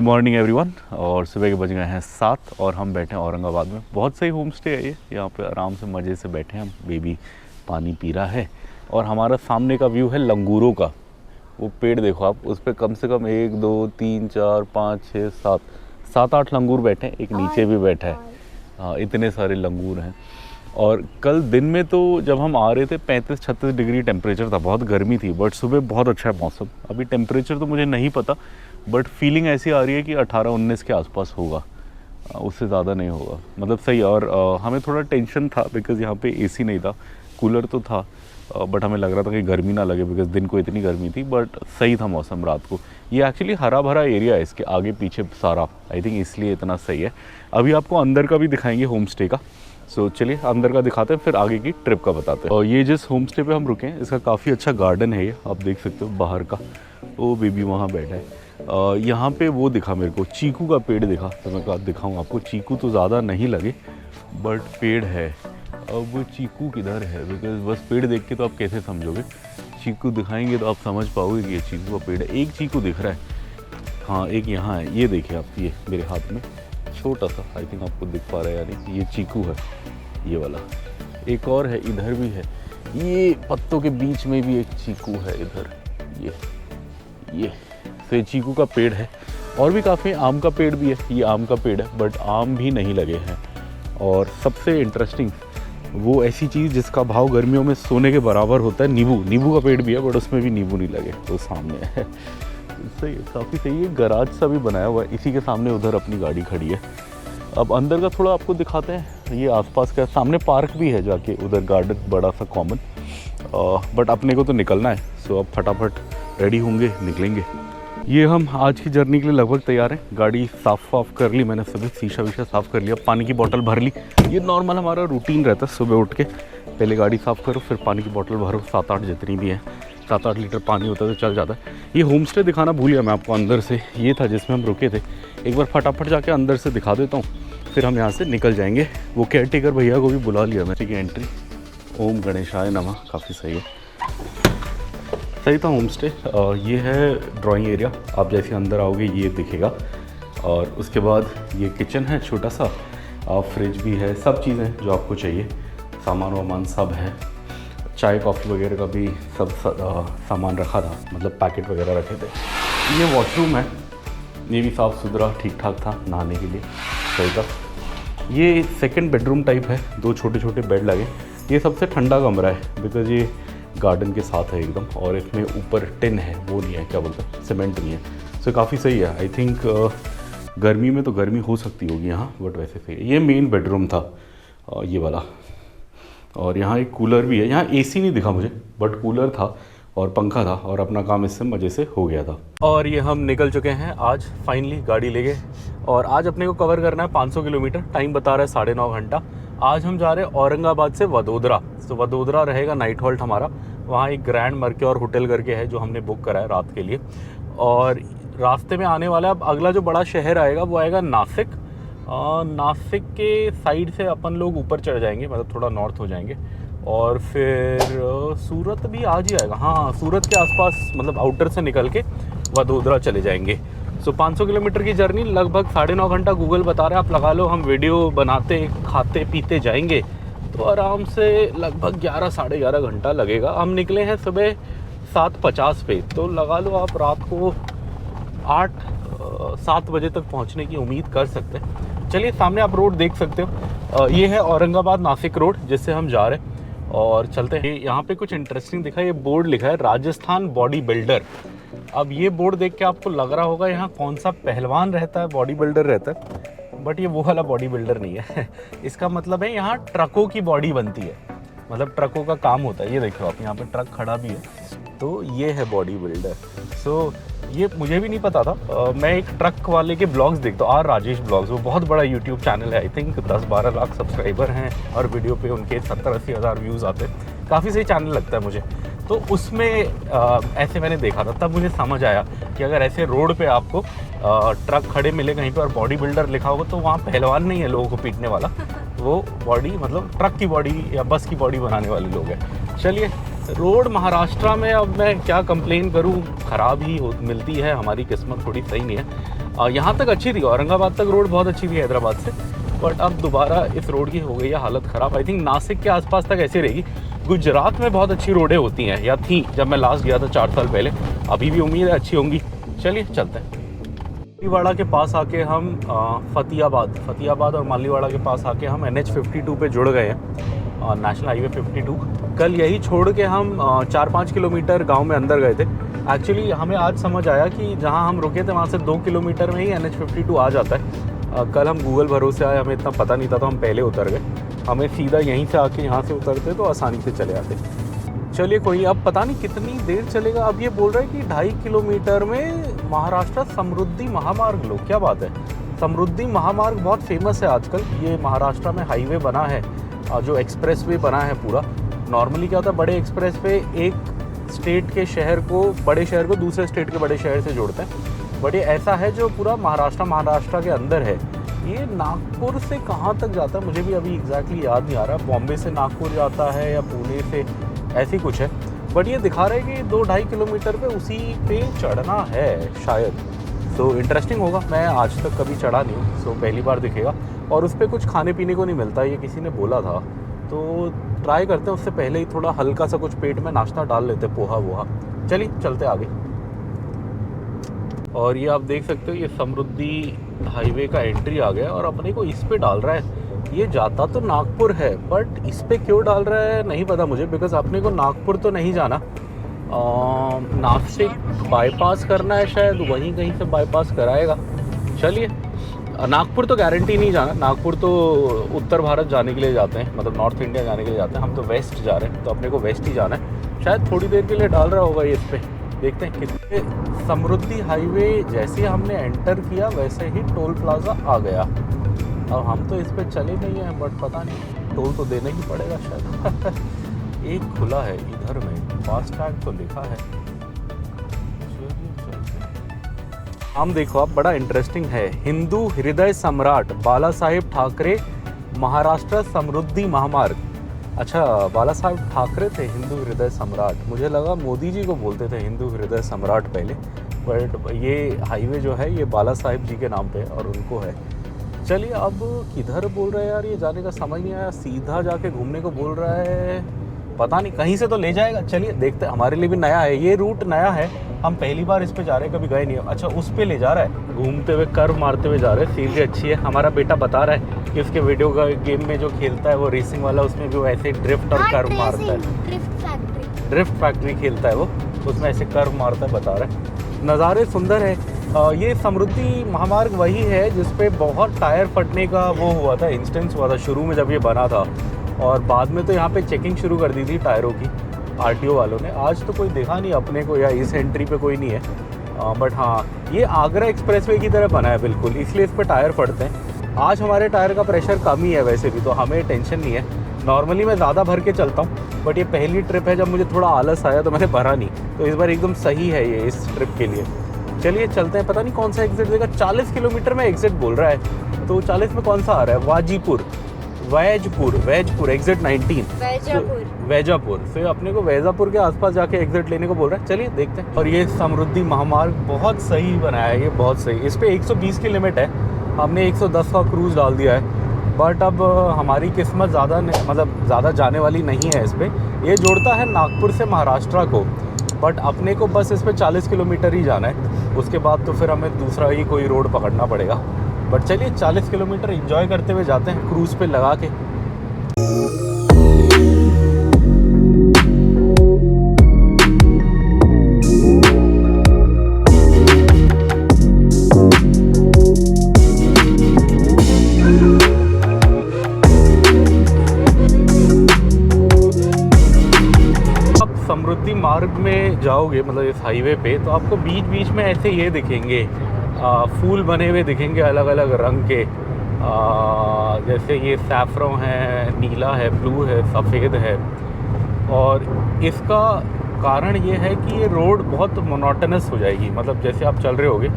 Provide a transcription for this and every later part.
Morning everyone. और सुबह के बज गए हैं 7 और हम बैठे हैं औरंगाबाद में। बहुत सही होम स्टे है ये, यहाँ पे आराम से मज़े से बैठे हैं हम। बेबी पानी पी रहा है और हमारा सामने का व्यू है लंगूरों का। वो पेड़ देखो आप, उस पर कम से कम 1 2 3 4 5 6 7 8 लंगूर बैठे हैं। एक नीचे भी बैठा है। हाँ, इतने सारे लंगूर हैं। और कल दिन में तो जब हम आ रहे थे 35-36 डिग्री टेम्परेचर था, बहुत गर्मी थी। बट सुबह बहुत अच्छा है मौसम। अभी टेम्परेचर तो मुझे नहीं पता, बट फीलिंग ऐसी आ रही है कि 18-19 के आसपास होगा, उससे ज़्यादा नहीं होगा। मतलब सही है। और हमें थोड़ा टेंशन था बिकॉज़ यहाँ पे एसी नहीं था, कूलर तो था, बट हमें लग रहा था कि गर्मी ना लगे बिकॉज़ दिन को इतनी गर्मी थी। बट सही था मौसम रात को। ये एक्चुअली हरा भरा एरिया है, इसके आगे पीछे सारा, आई थिंक इसलिए इतना सही है। अभी आपको अंदर का भी दिखाएंगे होम स्टे का। सो चलिए अंदर का दिखाते हैं, फिर आगे की ट्रिप का बताते हैं। और ये जिस होम स्टे पे हम रुके हैं, इसका काफ़ी अच्छा गार्डन है। ये आप देख सकते हो बाहर का। वो बेबी वहाँ बैठा है। यहाँ पे वो दिखा मेरे को, चीकू का पेड़ दिखा, तो मैं कहा दिखाऊँ आपको। चीकू तो ज़्यादा नहीं लगे बट पेड़ है। अब वो चीकू किधर है, बिकॉज बस पेड़ देख के तो आप कैसे समझोगे। चीकू दिखाएंगे तो आप समझ पाओगे कि ये चीकू का पेड़ है। एक चीकू दिख रहा है, हाँ एक यहाँ है। ये देखिए आप, ये मेरे हाथ में छोटा सा, आई थिंक आपको दिख पा रहा है यानी, ये चीकू है ये वाला। एक और है, इधर भी है। ये पत्तों के बीच में भी एक चीकू है इधर। ये तो ये चीकू का पेड़ है। और भी काफ़ी आम का पेड़ भी है। ये आम का पेड़ है बट आम भी नहीं लगे हैं। और सबसे इंटरेस्टिंग वो ऐसी चीज़ जिसका भाव गर्मियों में सोने के बराबर होता है, नींबू। नींबू का पेड़ भी है बट उसमें भी नींबू नहीं लगे, तो सामने है। सही है, काफ़ी सही है। गराज सा भी बनाया हुआ है, इसी के सामने उधर अपनी गाड़ी खड़ी है। अब अंदर का थोड़ा आपको दिखाते हैं। ये आसपास का सामने पार्क भी है, जाके उधर गार्डन बड़ा सा कॉमन। बट अपने को तो निकलना है, सो अब फटाफट रेडी होंगे, निकलेंगे। ये हम आज की जर्नी के लिए लगभग तैयार हैं। गाड़ी साफ़ कर ली मैंने, सभी शीशा वीशा साफ़ कर लिया, पानी की बोतल भर ली। ये नॉर्मल हमारा रूटीन रहता है, सुबह उठ के पहले गाड़ी साफ़ करो, फिर पानी की बोतल भरो। 7-8 जितनी भी हैं, 7-8 लीटर पानी होता है तो चल जाता है। ये होम स्टे दिखाना भूल गया मैं आपको अंदर से। ये था जिसमें हम रुके थे। एक बार फटाफट जाके अंदर से दिखा देता हूँ, फिर हम यहाँ से निकल जाएंगे। वो केयर टेकर भैया को भी बुला लिया मैं। ठीक है, एंट्री ओम गणेशाय नमः, काफ़ी सही है। सही था होम स्टे। ये है ड्राइंग एरिया। आप जैसे अंदर आओगे ये दिखेगा। और उसके बाद ये किचन है छोटा सा, फ्रिज भी है, सब चीज़ें जो आपको चाहिए, सामान वामान सब है। चाय कॉफ़ी वगैरह का भी सब सामान रखा था, मतलब पैकेट वगैरह रखे थे। ये वॉशरूम है, ये भी साफ़ सुथरा ठीक ठाक था नहाने के लिए, सही था। ये सेकंड बेडरूम टाइप है, 2 छोटे छोटे बेड लगे। ये सबसे ठंडा कमरा है बिकॉज़ ये गार्डन के साथ है एकदम। और इसमें ऊपर टिन है, वो नहीं है, क्या बोलते हैं, सीमेंट नहीं है। सो काफ़ी सही है। आई थिंक गर्मी में तो गर्मी हो सकती होगी यहाँ, बट वैसे सही है। ये मेन बेडरूम था ये वाला। और यहाँ एक कूलर भी है। यहाँ एसी नहीं दिखा मुझे बट कूलर था और पंखा था, और अपना काम इससे मज़े से हो गया था। और ये हम निकल चुके हैं आज फाइनली, गाड़ी ले गए। और आज अपने को कवर करना है 500 किलोमीटर। टाइम बता रहा है 9.5 घंटा। आज हम जा रहे हैं औरंगाबाद से वडोदरा। तो वडोदरा रहेगा नाइट हॉल्ट हमारा। वहाँ एक ग्रैंड मर्क्योर होटल करके है जो हमने बुक करा है रात के लिए। और रास्ते में आने वाला, अब अगला जो बड़ा शहर आएगा वो आएगा नासिक। नासिक के साइड से अपन लोग ऊपर चढ़ जाएंगे, मतलब थोड़ा नॉर्थ हो जाएंगे। और फिर सूरत भी आज ही आएगा। हाँ, सूरत के आसपास, मतलब आउटर से निकल के वडोदरा चले जाएंगे। सो 500 किलोमीटर की जर्नी लगभग 9.5 घंटा गूगल बता रहा है। आप लगा लो, हम वीडियो बनाते खाते पीते जाएंगे तो आराम से लगभग 11 साढ़े 11 घंटा लगेगा। हम निकले हैं सुबह 7:50 पे, तो लगा लो आप रात को 8-7 बजे तक पहुंचने की उम्मीद कर सकते हैं। चलिए सामने आप रोड देख सकते हो, ये है औरंगाबाद नासिक रोड जिससे हम जा रहे हैं। और चलते हैं। यहाँ पे कुछ इंटरेस्टिंग दिखा, ये बोर्ड लिखा है राजस्थान बॉडी बिल्डर। अब ये बोर्ड देख के आपको लग रहा होगा यहाँ कौन सा पहलवान रहता है, बॉडी बिल्डर रहता है, बट ये वो वाला बॉडी बिल्डर नहीं है। इसका मतलब है यहाँ ट्रकों की बॉडी बनती है, मतलब ट्रकों का काम होता है। ये देखो आप, यहाँ पे ट्रक खड़ा भी है, तो ये है बॉडी बिल्डर। सो ये मुझे भी नहीं पता था। मैं एक ट्रक वाले के ब्लॉग्स देखता हूँ, आर राजेश ब्लॉग्स। वो बहुत बड़ा यूट्यूब चैनल है, आई थिंक 10-12 लाख सब्सक्राइबर हैं और वीडियो पे उनके 70-80 हज़ार व्यूज़ आते हैं। काफ़ी सही चैनल लगता है मुझे। तो उसमें ऐसे मैंने देखा था, तब मुझे समझ आया कि अगर ऐसे रोड पे आपको ट्रक खड़े मिले कहीं पे और बॉडी बिल्डर लिखा होगा तो वहाँ पहलवान नहीं है लोगों को पीटने वाला, वो बॉडी मतलब ट्रक की बॉडी या बस की बॉडी बनाने वाले लोग हैं। चलिए, रोड महाराष्ट्र में अब मैं क्या कंप्लेन करूं, ख़राब ही मिलती है, हमारी किस्मत थोड़ी सही नहीं है। यहाँ तक अच्छी थी, औरंगाबाद तक रोड बहुत अच्छी थी हैदराबाद से, बट अब दोबारा इस रोड की हो गई है हालत ख़राब। आई थिंक नासिक के आसपास तक ऐसी रहेगी। गुजरात में बहुत अच्छी रोडें होती हैं या थी जब मैं लास्ट गया था 4 साल पहले, अभी भी उम्मीद है अच्छी होंगी। चलिए चलते हैं। मालीवाड़ा के पास आके हम फतेहाबाद और मालीवाड़ा के पास आके हम NH52 पे जुड़ गए हैं, नेशनल हाईवे 52। कल यही छोड़ के हम 4-5 किलोमीटर गांव में अंदर गए थे। एक्चुअली हमें आज समझ आया कि जहां हम रुके थे वहां से 2 किलोमीटर में ही NH52 आ जाता है। कल हम गूगल भरोसे आए, हमें इतना पता नहीं था तो हम पहले उतर गए। हमें सीधा यहीं से आके यहाँ से उतरते तो आसानी से चले आते। चलिए कोई, अब पता नहीं कितनी देर चलेगा। अब ये बोल रहे हैं कि 2.5 किलोमीटर में महाराष्ट्र समृद्धि महामार्ग लो। क्या बात है, समृद्धि महामार्ग बहुत फेमस है आजकल। ये महाराष्ट्र में हाईवे बना है, जो एक्सप्रेस वे बना है पूरा। नॉर्मली क्या होता है, बड़े एक्सप्रेस वे एक स्टेट के शहर को, बड़े शहर को दूसरे स्टेट के बड़े शहर से जोड़ते हैं, बट ये ऐसा है जो पूरा महाराष्ट्र के अंदर है। ये नागपुर से कहाँ तक जाता है मुझे भी अभी एग्जैक्टली याद नहीं आ रहा। बॉम्बे से नागपुर जाता है या पुणे से, ऐसी कुछ है। बट ये दिखा रहे हैं कि 2-2.5 किलोमीटर पे उसी पे चढ़ना है शायद। तो इंटरेस्टिंग होगा। मैं आज तक कभी चढ़ा नहीं हूँ, सो पहली बार दिखेगा। और उस पर कुछ खाने पीने को नहीं मिलता, ये किसी ने बोला था, तो ट्राई करते हैं। उससे पहले ही थोड़ा हल्का सा कुछ पेट में नाश्ता डाल लेते, पोहा वोहा। चलिए चलते आगे। और ये आप देख सकते हो, ये समृद्धि हाईवे का एंट्री आ गया और अपने को इस पे डाल रहा है। ये जाता तो नागपुर है, बट इस पे क्यों डाल रहा है नहीं पता मुझे, बिकॉज अपने को नागपुर तो नहीं जाना, नासिक बाईपास करना है शायद, वहीं कहीं से बाईपास कराएगा। चलिए, नागपुर तो गारंटी नहीं जाना। नागपुर तो उत्तर भारत जाने के लिए जाते हैं, मतलब नॉर्थ इंडिया जाने के लिए जाते हैं। हम तो वेस्ट जा रहे हैं, तो अपने को वेस्ट ही जाना है। शायद थोड़ी देर के लिए डाल रहा होगा ये इस पर, देखते हैं कितने। समृद्धि हाईवे जैसे हमने एंटर किया वैसे ही टोल प्लाजा आ गया। अब हम तो इस पे चले नहीं हैं, बट पता नहीं, टोल तो देना ही पड़ेगा शायद। एक खुला है इधर में, फास्टैग तो लिखा है। हम देखो, आप बड़ा इंटरेस्टिंग है। हिंदू हृदय सम्राट बाला साहेब ठाकरे महाराष्ट्र समृद्धि महामार्ग। अच्छा, बाला साहेब ठाकरे थे हिंदू हृदय सम्राट। मुझे लगा मोदी जी को बोलते थे हिंदू हृदय सम्राट पहले, बट ये हाईवे जो है ये बाला साहेब जी के नाम पे और उनको है। चलिए, अब किधर बोल रहे हैं यार, ये जाने का समझ नहीं आया। सीधा जाके घूमने को बोल रहा है, पता नहीं, कहीं से तो ले जाएगा। चलिए देखते हैं, हमारे लिए भी नया है ये रूट, नया है। हम पहली बार इस पे जा रहे हैं, कभी गए नहीं। अच्छा, उस पे ले जा रहा है, घूमते हुए कर्व मारते हुए जा रहे हैं। सीधी अच्छी है। हमारा बेटा बता रहा है कि उसके वीडियो का गेम में जो खेलता है वो रेसिंग वाला, उसमें भी वो ऐसे ड्रिफ्ट और कर्व मारता है। ड्रिफ्ट फैक्ट्री खेलता है वो, उसमें ऐसे कर्व मारता है, बता रहा है। नज़ारे सुंदर है। ये समृद्धि महामार्ग वही है जिसपे बहुत टायर फटने का वो हुआ था, इंस्टेंस हुआ था शुरू में जब ये बना था, और बाद में तो यहाँ पे चेकिंग शुरू कर दी थी टायरों की आरटीओ वालों ने। आज तो कोई देखा नहीं अपने को, या इस एंट्री पे कोई नहीं है। बट हाँ, ये आगरा एक्सप्रेसवे की तरह बना है बिल्कुल, इसलिए इस पर टायर फटते हैं। आज हमारे टायर का प्रेशर कम ही है वैसे भी, तो हमें टेंशन नहीं है। नॉर्मली मैं ज़्यादा भर के चलता हूँ, बट ये पहली ट्रिप है जब मुझे थोड़ा आलस आया तो मैंने भरा नहीं, तो इस बार एकदम सही है ये इस ट्रिप के लिए। चलिए चलते हैं। पता नहीं कौन सा एग्जिट देगा, 40 किलोमीटर में एग्जिट बोल रहा है, तो 40 में कौन सा आ रहा है? वैजपुर एग्जिट 19 वैजापुर से अपने को वैजापुर के आसपास जाके एग्जिट लेने को बोल रहा है। चलिए देखते हैं। और ये समृद्धि महामार्ग बहुत सही बनाया है, ये बहुत सही। इस पे 120 की लिमिट है, हमने 110 का क्रूज़ डाल दिया है। बट अब हमारी किस्मत ज़्यादा जाने वाली नहीं है इस पर। ये जोड़ता है नागपुर से महाराष्ट्र को, बट अपने को बस इस पर 40 किलोमीटर ही जाना है। उसके बाद तो फिर हमें दूसरा ही कोई रोड पकड़ना पड़ेगा। बट चलिए 40 किलोमीटर एंजॉय करते हुए जाते हैं क्रूज़ पे लगा के। समृद्धि मार्ग में जाओगे, मतलब इस हाईवे पे, तो आपको बीच बीच में ऐसे ये दिखेंगे, फूल बने हुए दिखेंगे अलग अलग रंग के। जैसे ये सैफरों है, नीला है, ब्लू है, सफ़ेद है। और इसका कारण ये है कि ये रोड बहुत मोनोटनस हो जाएगी। मतलब जैसे आप चल रहे होगे,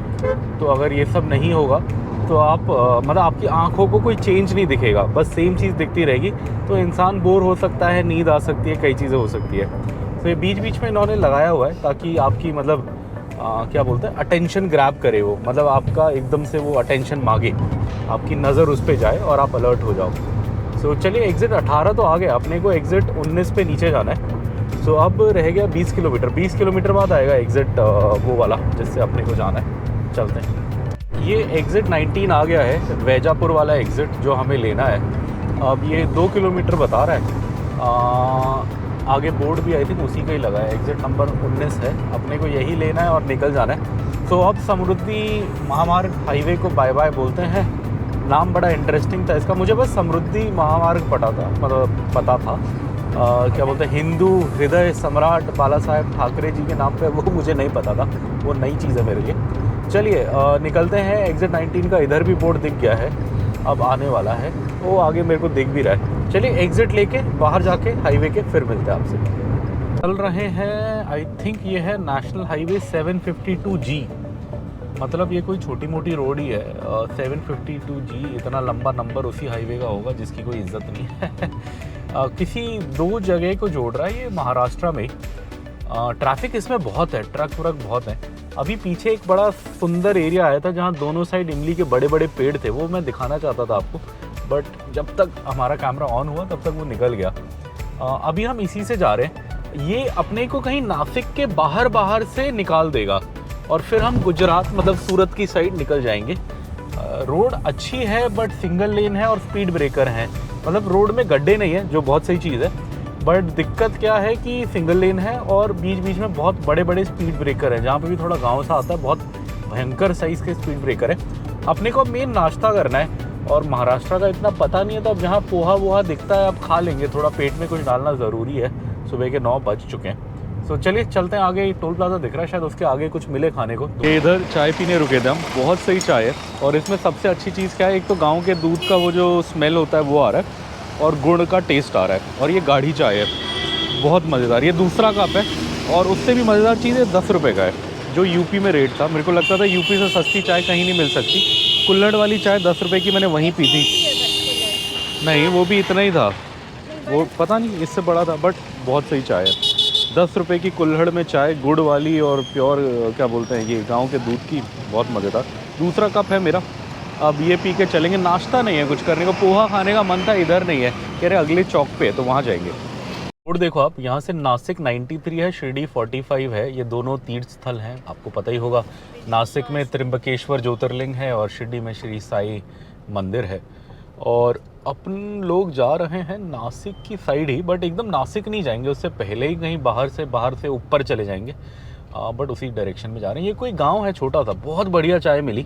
तो अगर ये सब नहीं होगा तो आप मतलब आपकी आँखों को कोई चेंज नहीं दिखेगा, बस सेम चीज़ दिखती रहेगी। तो इंसान बोर हो सकता है, नींद आ सकती है, कई चीज़ें हो सकती है। तो ये बीच बीच में इन्होंने लगाया हुआ है ताकि आपकी मतलब क्या बोलते हैं, अटेंशन ग्रैब करे वो, मतलब आपका एकदम से वो अटेंशन मांगे, आपकी नज़र उस पर जाए और आप अलर्ट हो जाओ। सो चलिए एग्ज़िट 18 तो आ गया, अपने को एग्ज़िट 19 पे नीचे जाना है। सो अब रह गया 20 किलोमीटर, 20 किलोमीटर बाद आएगा एग्ज़िट वो वाला जिससे अपने को जाना है। चलते हैं। ये एग्ज़िट 19 आ गया है, वैजापुर वाला एग्ज़िट जो हमें लेना है। अब ये 2 किलोमीटर बता रहा है, आगे बोर्ड भी आई थिंक उसी का ही लगा है, एग्ज़िट नंबर 19 है, अपने को यही लेना है और निकल जाना है। तो अब समृद्धि महामार्ग हाईवे को बाय बाय बोलते हैं। नाम बड़ा इंटरेस्टिंग था इसका, मुझे बस समृद्धि महामार्ग पता था, मतलब पता था क्या बोलते हैं, हिंदू हृदय सम्राट बाला साहेब ठाकरे जी के नाम पे, वो मुझे नहीं पता था, वो नई चीज़ है मेरे लिए। चलिए निकलते हैं। एग्ज़िट 19 का इधर भी बोर्ड दिख गया है, अब आने वाला है, वो आगे मेरे को दिख भी रहा है। चलिए एग्ज़िट लेके बाहर जाके हाईवे के फिर मिलते हैं आपसे। चल रहे हैं, आई थिंक ये है नेशनल हाईवे 752G, मतलब ये कोई छोटी मोटी रोड ही है। 752G इतना लंबा नंबर उसी हाईवे का होगा जिसकी कोई इज्जत नहीं है। किसी 2 जगह को जोड़ रहा है ये महाराष्ट्र में। ट्रैफिक इसमें बहुत है, ट्रक व्रक बहुत है। अभी पीछे एक बड़ा सुंदर एरिया आया था जहाँ दोनों साइड इमली के बड़े बड़े पेड़ थे, वो मैं दिखाना चाहता था आपको, बट जब तक हमारा कैमरा ऑन हुआ तब तक वो निकल गया। अभी हम इसी से जा रहे हैं। ये अपने को कहीं नासिक के बाहर से निकाल देगा और फिर हम गुजरात मतलब सूरत की साइड निकल जाएंगे। रोड अच्छी है बट सिंगल लेन है और स्पीड ब्रेकर है, मतलब रोड में गड्ढे नहीं है, जो बहुत सही चीज़ है। बट दिक्कत क्या है कि सिंगल लेन है और बीच बीच में बहुत बड़े बड़े स्पीड ब्रेकर है, जहाँ पे भी थोड़ा गांव सा आता है, बहुत भयंकर साइज़ के स्पीड ब्रेकर है। अपने को मेन नाश्ता करना है और महाराष्ट्र का इतना पता नहीं है, तो अब जहाँ पोहा वोहा दिखता है अब खा लेंगे, थोड़ा पेट में कुछ डालना ज़रूरी है। सुबह के 9 बज चुके हैं। तो चलिए चलते हैं आगे। टोल प्लाजा दिख रहा है, शायद उसके आगे कुछ मिले खाने को। इधर चाय पीने रुके थे हम, बहुत सही चाय है। और इसमें सबसे अच्छी चीज़ क्या है, एक तो गांव के दूध का वो जो स्मेल होता है वो आ रहा है और गुड़ का टेस्ट आ रहा है, और ये गाढ़ी चाय है, बहुत मज़ेदार। ये दूसरा कप है और उससे भी मज़ेदार चीज़ है 10 रुपये का है, जो यूपी में रेट था। मेरे को लगता था यूपी से सस्ती चाय कहीं नहीं मिल सकती। कुल्हड़ वाली चाय 10 रुपये की मैंने वहीं पी थी। नहीं वो भी इतना ही था, वो पता नहीं इससे बड़ा था, बट बहुत सही चाय है। 10 रुपये की कुल्हड़ में चाय, गुड़ वाली और प्योर क्या बोलते हैं ये गांव के दूध की, बहुत मज़ेदार। दूसरा कप है मेरा, अब ये पी के चलेंगे। नाश्ता नहीं है कुछ करने को, पोहा खाने का मन था, इधर नहीं है, कह रहे अगले चौक पे है तो वहाँ जाएंगे। रोड देखो आप, यहाँ से नासिक 93 है, शिरडी 45 है। ये दोनों तीर्थ स्थल हैं, आपको पता ही होगा। नासिक में त्र्यंबकेश्वर ज्योतिर्लिंग है और शिरडी में श्री साई मंदिर है। और अपन लोग जा रहे हैं नासिक की साइड ही, बट एकदम नासिक नहीं जाएंगे, उससे पहले ही कहीं बाहर से ऊपर चले जाएंगे, बट उसी डायरेक्शन में जा रहे हैं। ये कोई गांव है छोटा सा, बहुत बढ़िया चाय मिली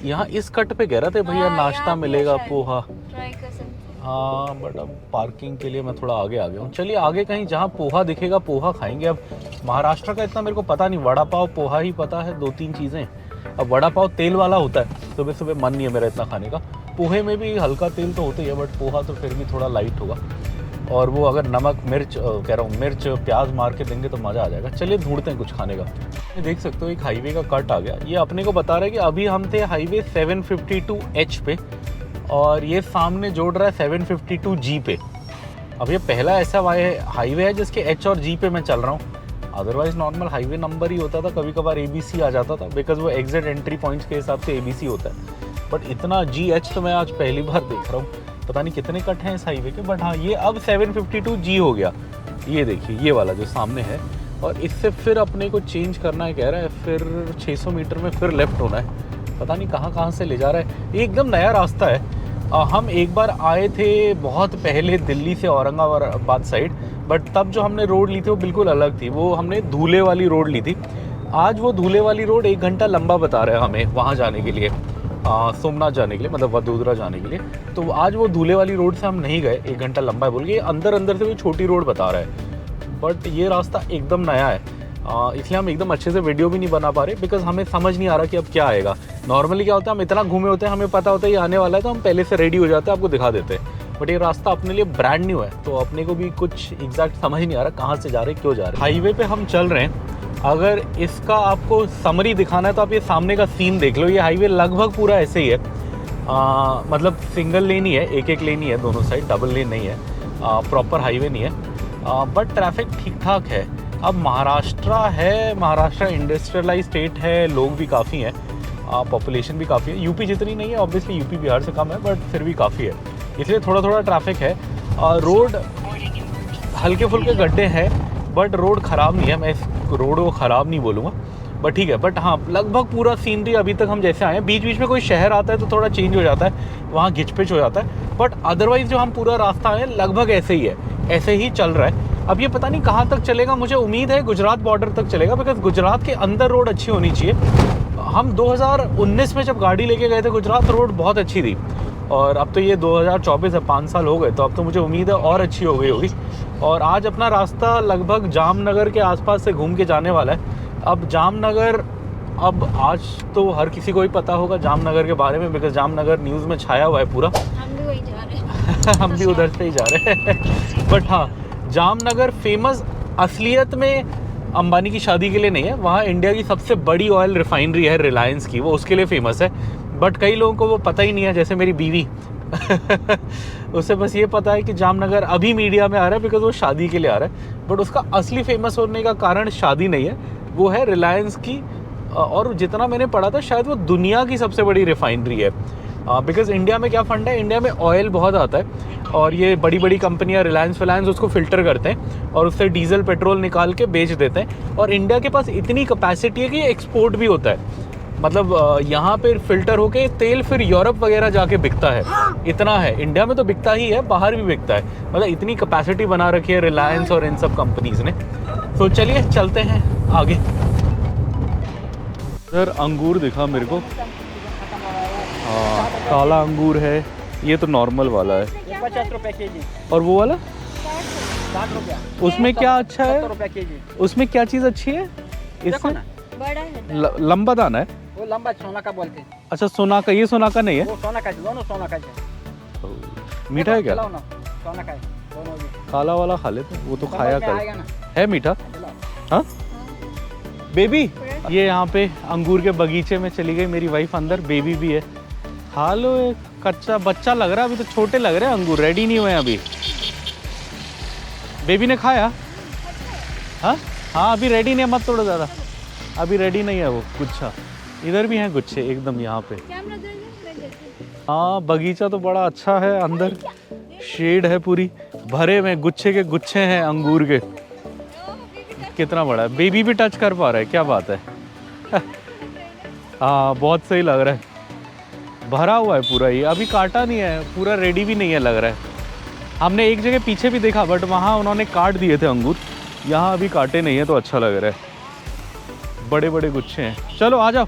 यहाँ इस कट पे। कह रहे थे भैया नाश्ता मिलेगा, पोहा। हाँ बट अब पार्किंग के लिए मैं थोड़ा आगे आ गया हूँ। चलिए आगे कहीं जहाँ पोहा दिखेगा पोहा खाएंगे। अब महाराष्ट्र का इतना मेरे को पता नहीं, वड़ा पाव पोहा ही पता है, 2-3 चीज़ें। अब वड़ा पाव तेल वाला होता है, सुबह सुबह मन नहीं है मेरा इतना खाने का। पोहे में भी हल्का तेल तो होता ही है, बट पोहा तो फिर भी थोड़ा लाइट होगा। और वो अगर नमक मिर्च कह रहा हूँ मिर्च प्याज मार के देंगे तो मज़ा आ जाएगा। चलिए ढूंढते हैं कुछ खाने का। ये देख सकते हो एक हाईवे का कट आ गया। ये अपने को बता रहा है कि अभी हम थे हाईवे 752H पे और ये सामने जोड़ रहा है 752G पे। अब ये पहला ऐसा हाईवे है जिसके H और G पे मैं चल रहा हूँ। अदरवाइज नॉर्मल हाईवे नंबर ही होता था, कभी कभार ABC आ जाता था, बिकॉज वो एग्जिट एंट्री पॉइंट्स के हिसाब से ABC होता है। बट इतना GH तो मैं आज पहली बार देख रहा हूँ। पता नहीं कितने कट हैं इस हाईवे के, बट हाँ ये अब 752G हो गया। ये देखिए ये वाला जो सामने है, और इससे फिर अपने को चेंज करना है, कह रहा है फिर 600 मीटर में फिर लेफ्ट होना है। पता नहीं कहाँ से ले जा रहा है। ये एकदम नया रास्ता है। हम एक बार आए थे बहुत पहले दिल्ली से औरंगाबाद साइड, बट तब जो हमने रोड ली थी वो बिल्कुल अलग थी। वो हमने धूले वाली रोड ली थी। आज वो धूले वाली रोड 1 घंटा लंबा बता रहे हैं हमें वहाँ जाने के लिए, सोमनाथ जाने के लिए, मतलब वडोदरा जाने के लिए। तो आज वो धूले वाली रोड से हम नहीं गए, 1 घंटा लंबा है बोल के। अंदर से भी छोटी रोड बता रहा है, बट ये रास्ता एकदम नया है, इसलिए हम एकदम अच्छे से वीडियो भी नहीं बना पा रहे, बिकॉज हमें समझ नहीं आ रहा कि अब क्या आएगा। नॉर्मली क्या होता है, हम इतना घूमे होते हैं, हमें पता होता है ये आने वाला है, तो हम पहले से रेडी हो जाते हैं, आपको दिखा देते हैं। बट ये रास्ता अपने लिए ब्रांड न्यू है, तो अपने को भी कुछ एग्जैक्ट समझ नहीं आ रहा कहाँ से जा रहे, क्यों जा रहे। हाईवे पे हम चल रहे हैं। अगर इसका आपको समरी दिखाना है तो आप ये सामने का सीन देख लो। ये हाईवे लगभग पूरा ऐसे ही है, मतलब सिंगल लेन ही है, एक लेन ही है दोनों साइड, डबल लेन नहीं है, प्रॉपर हाईवे नहीं है। बट ट्रैफिक ठीक ठाक है। अब महाराष्ट्र है, महाराष्ट्र इंडस्ट्रियलाइज स्टेट है, लोग भी काफ़ी हैं, पॉपुलेशन भी काफ़ी है। यूपी जितनी नहीं है, ऑब्वियसली यूपी बिहार से कम है, बट फिर भी काफ़ी है, इसलिए थोड़ा थोड़ा ट्रैफिक है। रोड हल्के फुल्के गड्ढे हैं, बट रोड ख़राब नहीं है। मैं इस रोड को ख़राब नहीं बोलूँगा, बट ठीक है। बट हाँ, लगभग पूरा सीनरी अभी तक हम जैसे आए हैं। बीच बीच में कोई शहर आता है तो थोड़ा चेंज हो जाता है, वहाँ घिच पिच हो जाता है, बट अदरवाइज़ जो हम पूरा रास्ता आए लगभग ऐसे ही है, ऐसे ही चल रहा है। अब ये पता नहीं कहाँ तक चलेगा, मुझे उम्मीद है गुजरात बॉर्डर तक चलेगा, बिकॉज गुजरात के अंदर रोड अच्छी होनी चाहिए। हम 2019 में जब गाड़ी लेके गए थे गुजरात, रोड बहुत अच्छी थी, और अब तो ये 2024 है, 5 साल हो गए, तो अब तो मुझे उम्मीद है और अच्छी हो गई होगी। और आज अपना रास्ता लगभग जामनगर के आसपास से घूम के जाने वाला है। अब जामनगर, अब आज तो हर किसी को ही पता होगा जामनगर के बारे में, बिकॉज जामनगर न्यूज़ में छाया हुआ है पूरा। हम भी वही जा रहे हैं हम भी उधर से ही जा रहे हैं। बट हाँ, जामनगर फेमस असलियत में अंबानी की शादी के लिए नहीं है, वहाँ इंडिया की सबसे बड़ी ऑयल रिफाइनरी है रिलायंस की, वो उसके लिए फेमस है। बट कई लोगों को वो पता ही नहीं है, जैसे मेरी बीवी उसे बस ये पता है कि जामनगर अभी मीडिया में आ रहा है बिकॉज वो शादी के लिए आ रहा है, बट उसका असली फेमस होने का कारण शादी नहीं है, वो है रिलायंस की। और जितना मैंने पढ़ा था, शायद वो दुनिया की सबसे बड़ी रिफाइनरी है। बिकॉज इंडिया में क्या फंड है, इंडिया में ऑयल बहुत आता है, और ये बड़ी बड़ी कंपनियां रिलायंस उसको फ़िल्टर करते हैं और उससे डीजल पेट्रोल निकाल के बेच देते हैं। और इंडिया के पास इतनी कैपेसिटी है कि ये एक्सपोर्ट भी होता है, मतलब यहाँ पे फ़िल्टर होके तेल फिर यूरोप वगैरह जाके बिकता है। इतना है, इंडिया में तो बिकता ही है, बाहर भी बिकता है, मतलब इतनी कैपेसिटी बना रखी है रिलायंस और इन सब कंपनीज़ ने। तो चलिए चलते हैं आगे। सर अंगूर दिखा मेरे को, हाँ काला अंगूर है, ये तो नॉर्मल वाला है, 50 रुपए केजी। और वो वाला 60 रुपया। उसमें क्या अच्छा 70 है, रुपया केजी। उसमें क्या चीज़ अच्छी है? देखो इसमें ना, बड़ा है लंबा दाना है। वो लंबा सोना का बोलते हैं। अच्छा सोना का, ये सोना का नहीं है, वो सोना का, दोनों सोना का है। मीठा है क्या? चलाओ ना, सोना का है दोनों भी। काला वाला खा लेते हैं, वो तो समझ खाया में कर आएगा ना, है मीठा। चलाओ। हाँ बेबी, ये यहाँ पे अंगूर के बगीचे में चली गई मेरी वाइफ, अंदर बेबी भी है। खा लो, एक कच्चा बच्चा लग रहा है, अभी तो छोटे लग रहे हैं अंगूर, रेडी नहीं हुए हैं अभी। बेबी ने खाया? हाँ हाँ, अभी रेडी नहीं है, मत तोड़ो ज़्यादा, अभी रेडी नहीं है वो गुच्छा। इधर भी हैं गुच्छे एकदम यहाँ पे। हाँ बगीचा तो बड़ा अच्छा है, अंदर शेड है पूरी, भरे में गुच्छे के गुच्छे हैं अंगूर के। कितना बड़ा है, बेबी भी टच कर पा रहा है, क्या बात है। हाँ बहुत सही लग रहा है, भरा हुआ है पूरा, ये अभी काटा नहीं है, पूरा रेडी भी नहीं है लग रहा है। हमने एक जगह पीछे भी देखा, बट वहाँ उन्होंने काट दिए थे अंगूर, यहाँ अभी काटे नहीं है, तो अच्छा लग रहा है, बड़े बड़े गुच्छे हैं। चलो आ जाओ,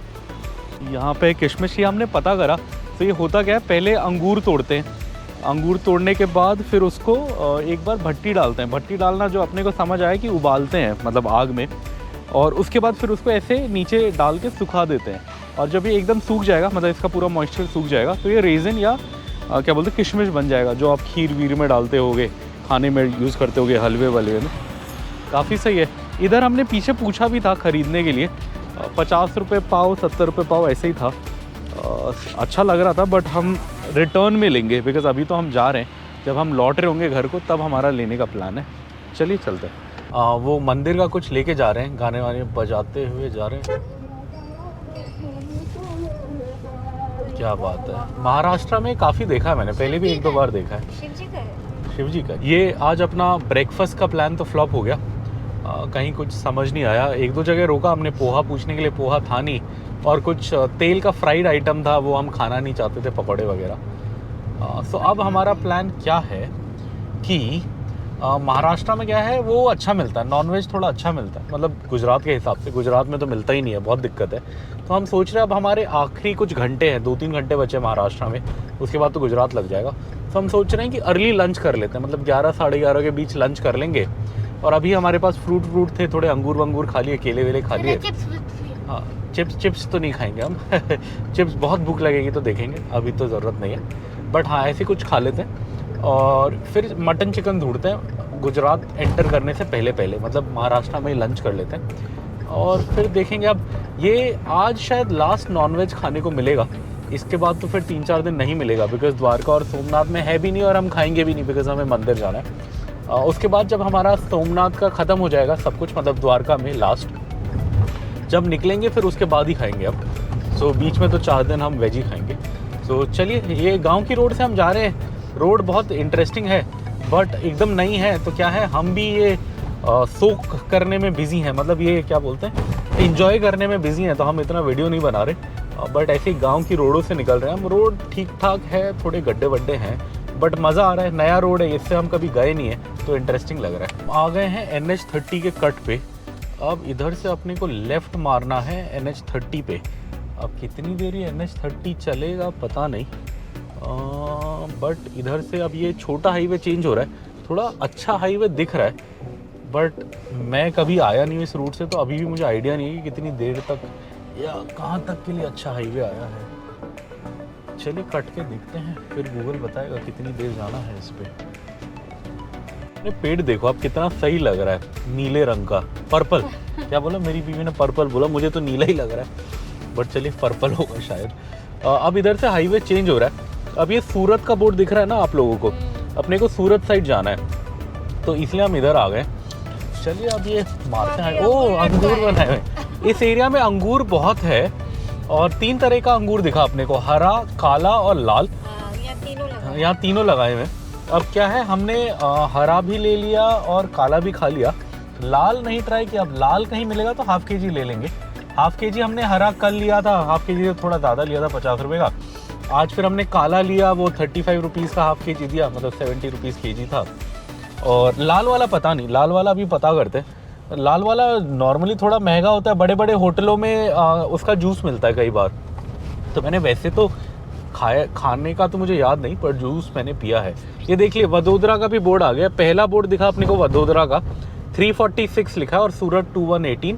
यहाँ पे किशमिश, ये हमने पता करा। तो ये होता क्या है, पहले अंगूर तोड़ते हैं, अंगूर तोड़ने के बाद फिर उसको एक बार भट्टी डालते हैं। भट्टी डालना जो अपने को समझ आया कि उबालते हैं, मतलब आग में, और उसके बाद फिर उसको ऐसे नीचे डाल के सुखा देते हैं। और जब ये एकदम सूख जाएगा, मतलब इसका पूरा मॉइस्चर सूख जाएगा, तो ये रेज़िन या क्या बोलते हैं किशमिश बन जाएगा, जो आप खीर वीर में डालते होगे, खाने में यूज़ करते होगे, हलवे वलवे में। काफ़ी सही है। इधर हमने पीछे पूछा भी था ख़रीदने के लिए, 50 रुपये पाव, 70 रुपये पाव ऐसे ही था। अच्छा लग रहा था, बट हम रिटर्न में लेंगे, बिकॉज़ अभी तो हम जा रहे हैं, जब हम लौट रहे होंगे घर को तब हमारा लेने का प्लान है। चलिए चलते हैं। वो मंदिर का कुछ लेके जा रहे हैं, गाने वाने बजाते हुए जा रहे हैं। क्या बात है, महाराष्ट्र में काफ़ी देखा है मैंने, पहले भी 1-2 बार देखा है। शिव जी का। ये आज अपना ब्रेकफास्ट का प्लान तो फ्लॉप हो गया, कहीं कुछ समझ नहीं आया। 1-2 जगह रोका हमने पोहा पूछने के लिए, पोहा था नहीं, और कुछ तेल का फ्राइड आइटम था, वो हम खाना नहीं चाहते थे, पकौड़े वगैरह। सो अब हमारा प्लान क्या है कि महाराष्ट्र में क्या है, वो अच्छा मिलता है, नॉनवेज थोड़ा अच्छा मिलता है, मतलब गुजरात के हिसाब से। गुजरात में तो मिलता ही नहीं है, बहुत दिक्कत है। तो हम सोच रहे हैं, अब हमारे आखिरी कुछ घंटे हैं, 2-3 घंटे बचे महाराष्ट्र में, उसके बाद तो गुजरात लग जाएगा। तो हम सोच रहे हैं कि अर्ली लंच कर लेते हैं, मतलब 11 साढ़े 11 के बीच लंच कर लेंगे। और अभी हमारे पास फ्रूट थे, थोड़े अंगूर वंगूर खा लिए, केले वेले खा लिए। हाँ चिप्स तो नहीं खाएंगे हम चिप्स बहुत भूख लगेगी तो देखेंगे, अभी तो ज़रूरत नहीं है। बट हाँ ऐसे कुछ खा लेते हैं, और फिर मटन चिकन ढूंढते हैं गुजरात एंटर करने से पहले, मतलब महाराष्ट्र में ही लंच कर लेते हैं, और फिर देखेंगे। अब ये आज शायद लास्ट नॉनवेज खाने को मिलेगा, इसके बाद तो फिर 3-4 दिन नहीं मिलेगा, बिकॉज द्वारका और सोमनाथ में है भी नहीं, और हम खाएंगे भी नहीं, बिकॉज हमें मंदिर जाना है। उसके बाद जब हमारा सोमनाथ का ख़त्म हो जाएगा सब कुछ, मतलब द्वारका में लास्ट जब निकलेंगे फिर उसके बाद ही खाएंगे अब। सो बीच में तो 4 दिन हम वेज ही खाएंगे। सो चलिए, ये गांव की रोड से हम जा रहे हैं। रोड बहुत इंटरेस्टिंग है बट एकदम नई है, तो क्या है हम भी ये सोक करने में बिज़ी हैं, मतलब ये क्या बोलते हैं, इंजॉय करने में बिज़ी हैं, तो हम इतना वीडियो नहीं बना रहे। बट ऐसे ही गाँव की रोडों से निकल रहे हैं हम। रोड ठीक ठाक है, थोड़े गड्ढे वड्ढे हैं बट मज़ा आ रहा है। नया रोड है, इससे हम कभी गए नहीं है तो इंटरेस्टिंग लग रहा है। आ गए हैं NH30 के कट पे। अब इधर से अपने को लेफ़्ट मारना है NH30 पे। अब कितनी देर ये NH30 चलेगा पता नहीं, बट इधर से अब ये छोटा हाईवे चेंज हो रहा है, थोड़ा अच्छा हाईवे दिख रहा है बट मैं कभी आया नहीं इस रूट से, तो अभी भी मुझे आइडिया नहीं है कि कितनी देर तक या कहाँ तक के लिए अच्छा हाईवे आया है। चलिए कट के देखते हैं, फिर गूगल बताएगा कितनी देर जाना है इस पे। पेड़ देखो आप कितना सही लग रहा है, नीले रंग का, पर्पल। क्या बोला मेरी बीवी ने? पर्पल बोला, मुझे तो नीला ही लग रहा है बट चलिए पर्पल होगा शायद। अब इधर से हाईवे चेंज हो रहा है। अब ये सूरत का बोर्ड दिख रहा है ना आप लोगों को, अपने को सूरत साइड जाना है तो इसलिए हम इधर आ गए। चलिए अब ये मारते हैं। ओ अंगूर बनाए हुए, इस एरिया में अंगूर बहुत है और 3 तरह का अंगूर दिखा अपने को, हरा, काला और लाल। यहाँ तीनों लगाए हुए। अब क्या है, हमने हरा भी ले लिया और काला भी खा लिया, लाल नहीं ट्राई किया। अब लाल कहीं मिलेगा तो हाफ केजी ले लेंगे। हाफ केजी हमने हरा कल लिया था, हाफ केजी से थोड़ा ज़्यादा लिया था, 50 रुपये का। आज फिर हमने काला लिया, वो 35 रुपीज़ का हाफ केजी दिया, मतलब 70 रुपीज़ केजी था। और लाल वाला पता नहीं, लाल वाला अभी पता करते हैं। लाल वाला नॉर्मली थोड़ा महंगा होता है, बड़े बड़े होटलों में उसका जूस मिलता है कई बार, तो मैंने वैसे तो खाने का तो मुझे याद नहीं पर जूस मैंने पिया है। ये देख लिए वडोदरा का भी बोर्ड आ गया। पहला बोर्ड दिखा अपने को वडोदरा का, 346 लिखा है और सूरत 2118।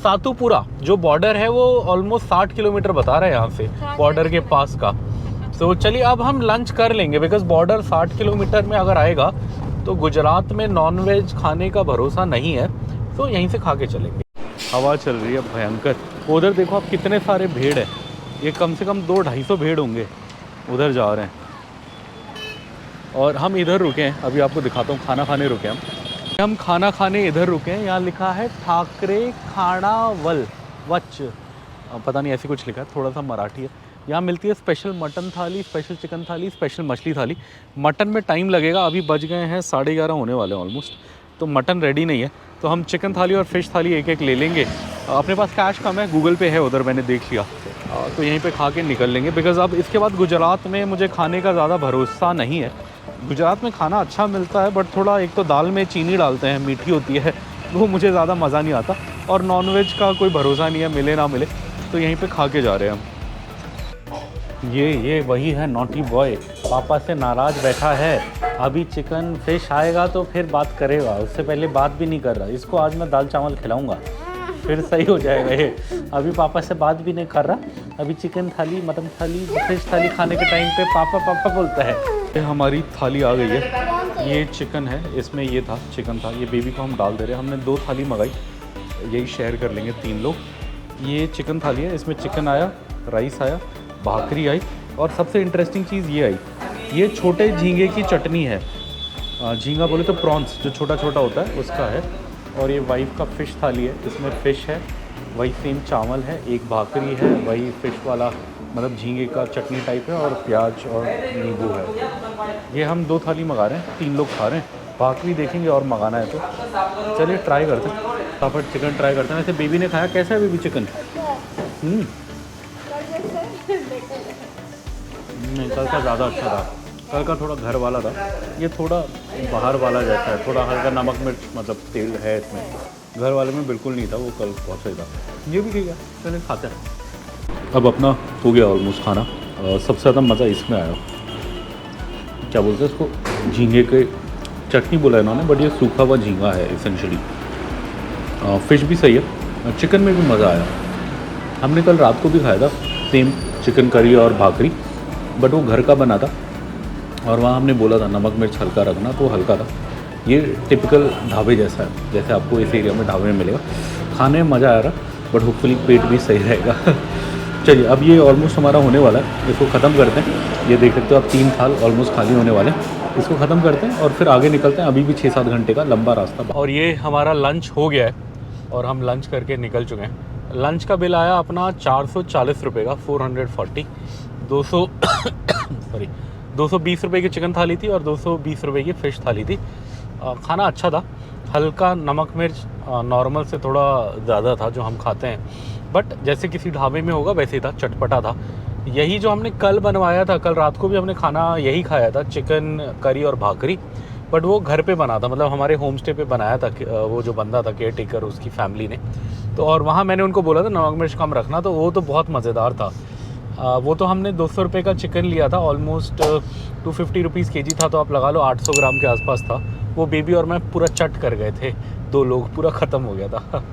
सातुपुरा जो बॉर्डर है वो ऑलमोस्ट 60 किलोमीटर बता रहा है यहाँ से, बॉर्डर के पास का। तो चलिए अब हम लंच कर लेंगे बिकॉज बॉर्डर 60 किलोमीटर में अगर आएगा तो गुजरात में नॉनवेज खाने का भरोसा नहीं है, तो यहीं से खा के चलेंगे। हवा चल रही है भयंकर। उधर देखो आप कितने सारे भेड़ है, ये कम से कम 200-250 भेड़ होंगे, उधर जा रहे हैं। और हम इधर रुके हैं, अभी आपको दिखाता हूँ, खाना खाने रुके हैं हम खाना खाने इधर रुके हैं। यहाँ लिखा है ठाकरे खानावल वच, पता नहीं ऐसी कुछ लिखा है, थोड़ा सा मराठी है। यहाँ मिलती है स्पेशल मटन थाली, स्पेशल चिकन थाली, स्पेशल मछली थाली। मटन में टाइम लगेगा, अभी बज गए हैं 11:30 होने वाले हैं ऑलमोस्ट, तो मटन रेडी नहीं है, तो हम चिकन थाली और फिश थाली एक एक ले लेंगे। अपने पास कैश कम है, गूगल पे है उधर, मैंने देख लिया, तो यहीं पे खा के निकल लेंगे बिकॉज़ अब इसके बाद गुजरात में मुझे खाने का ज़्यादा भरोसा नहीं है। गुजरात में खाना अच्छा मिलता है बट थोड़ा, एक तो दाल में चीनी डालते हैं, मीठी होती है, वो मुझे ज़्यादा मज़ा नहीं आता, और नॉनवेज का कोई भरोसा नहीं है, मिले ना मिले, तो यहीं पे खा के जा रहे हैं हम। ये वही है नॉटी बॉय, पापा से नाराज़ बैठा है। अभी चिकन फिश आएगा तो फिर बात करेगा, उससे पहले बात भी नहीं कर रहा। इसको आज मैं दाल चावल खिलाऊंगा फिर सही हो जाएगा ये। अभी पापा से बात भी नहीं कर रहा, अभी चिकन थाली, मटन थाली, फिश थाली खाने के टाइम पे पापा पापा बोलता है। ये हमारी थाली आ गई है, ये चिकन है, इसमें ये था चिकन था, ये बेबी को हम डाल दे रहे हैं। हमने 2 थाली मंगाई, यही शेयर कर लेंगे 3 लोग। ये चिकन थाली है, इसमें चिकन आया, राइस आया, भाकरी आई, और सबसे इंटरेस्टिंग चीज़ ये आई, ये छोटे झींगे की चटनी है। झींगा बोले तो प्रॉन्स जो छोटा छोटा होता है उसका है। और ये वाइफ का फ़िश थाली है, इसमें फ़िश है, वही सेम चावल है, एक भाकरी है, वही फ़िश वाला मतलब झींगे का चटनी टाइप है, और प्याज और नींबू है। ये हम 2 थाली मंगा रहे हैं, 3 लोग खा रहे हैं। भाकरी देखेंगे और मंगाना है तो चलिए ट्राई करते हैं, फटाफट चिकन ट्राई करते हैं। वैसे बेबी ने खाया, कैसा है बेबी चिकन? नहीं, कल का ज़्यादा अच्छा था, कल का थोड़ा घर वाला था, ये थोड़ा बाहर वाला जैसा है, थोड़ा हल्का नमक मिर्च मतलब तेल है इसमें, घर वाले में बिल्कुल नहीं था, वो कल बहुत सही था। ये भी ठीक है, चलिए खाते हैं। अब अपना हो गया ऑलमोस्ट खाना, सबसे ज़्यादा मज़ा इसमें आया, क्या बोलते हैं इसको, झींगे के चटनी बोला है इन्होंने, बट ये सूखा हुआ झींगा है इसेंशली। फ़िश भी सही है, चिकन में भी मज़ा आया। हमने कल रात को भी खाया था सेम चिकन करी और भाकरी, बट वो घर का बना था, और वहाँ हमने बोला था नमक मिर्च हल्का रखना, तो हल्का था। ये टिपिकल ढाबे जैसा है, जैसे आपको इस एरिया में ढाबे में मिलेगा। खाने में मज़ा आ रहा, बट होपफुली पेट भी सही रहेगा। चलिए अब ये ऑलमोस्ट हमारा होने वाला है, इसको ख़त्म करते हैं। ये देख सकते हो आप 3 थाल ऑलमोस्ट खाली होने वाले हैं। इसको ख़त्म करते हैं और फिर आगे निकलते हैं। अभी भी 6-7 घंटे का लंबा रास्ता। और ये हमारा लंच हो गया है और हम लंच करके निकल चुके हैं। लंच का बिल आया अपना 440 रुपये का, 440। 200 सॉरी 220 रुपये की चिकन थाली थी और 220 रुपये की फ़िश थाली थी। खाना अच्छा था, हल्का नमक मिर्च नॉर्मल से थोड़ा ज़्यादा था जो हम खाते हैं, बट जैसे किसी ढाबे में होगा वैसे ही था, चटपटा था। यही जो हमने कल बनवाया था, कल रात को भी हमने खाना यही खाया था, चिकन करी और भाकरी, बट वो घर पे बना था, मतलब हमारे होम स्टे पे बनाया था वो जो बंदा था केयर टेकर, उसकी फैमिली ने। तो और वहाँ मैंने उनको बोला था नमक मिर्च कम रखना, तो वो तो बहुत मज़ेदार था। वो तो हमने 200 रुपये का चिकन लिया था, ऑलमोस्ट 250 रुपीज़ के जी था, तो आप लगा लो 800 ग्राम के आसपास था। वो बेबी और मैं पूरा चट कर गए थे, 2 लोग, पूरा ख़त्म हो गया था।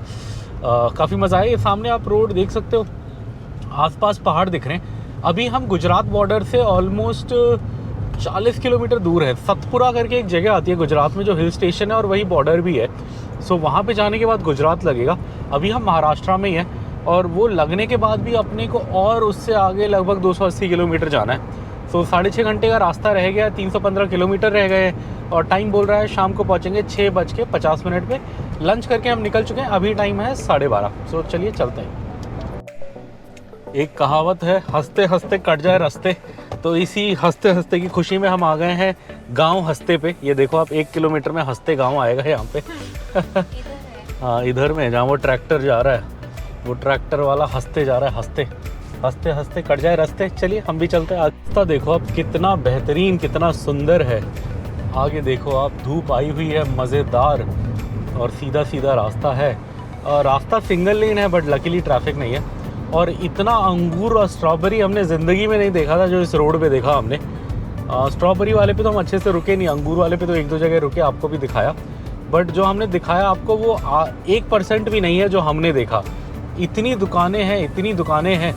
काफ़ी मज़ा आया। ये सामने आप रोड देख सकते हो, आसपास पहाड़ दिख रहे हैं। अभी हम गुजरात बॉर्डर से ऑलमोस्ट 40 किलोमीटर दूर है। सतपुरा करके एक जगह आती है गुजरात में जो हिल स्टेशन है और वही बॉर्डर भी है। सो वहाँ पे जाने के बाद गुजरात लगेगा। अभी हम महाराष्ट्र में ही हैं और वो लगने के बाद भी अपने को और उससे आगे लगभग 280 किलोमीटर जाना है। सो 6.5 घंटे का रास्ता रह गया, 315 किलोमीटर रह गए और टाइम बोल रहा है शाम को पहुँचेंगे 6:50 पे। लंच करके हम निकल चुके हैं, अभी टाइम है 12:30। सो चलिए चलते हैं। एक कहावत है, हंसते हंसते कट जाए रास्ते, तो इसी हंसते हंसते की खुशी में हम आ गए हैं गांव हंसते पे। ये देखो आप 1 किलोमीटर में हंसते गांव आएगा यहाँ पे। हाँ इधर में जहाँ वो ट्रैक्टर जा रहा है, वो ट्रैक्टर वाला हंसते जा रहा है, हंसते हंसते हंसते कट जाए रास्ते। चलिए हम भी चलते हैं। रास्ता देखो आप कितना बेहतरीन, कितना सुंदर है। आगे देखो आप, धूप आई हुई है, मज़ेदार और सीधा सीधा रास्ता है। रास्ता सिंगल लेन है बट लकीली ट्रैफिक नहीं है। और इतना अंगूर और स्ट्रॉबेरी हमने ज़िंदगी में नहीं देखा था जो इस रोड पे देखा हमने। स्ट्रॉबेरी वाले पे तो हम अच्छे से रुके नहीं, अंगूर वाले पे तो 1-2 जगह रुके, आपको भी दिखाया। बट जो हमने दिखाया आपको वो 1% भी नहीं है जो हमने देखा। इतनी दुकानें हैं, इतनी दुकानें हैं।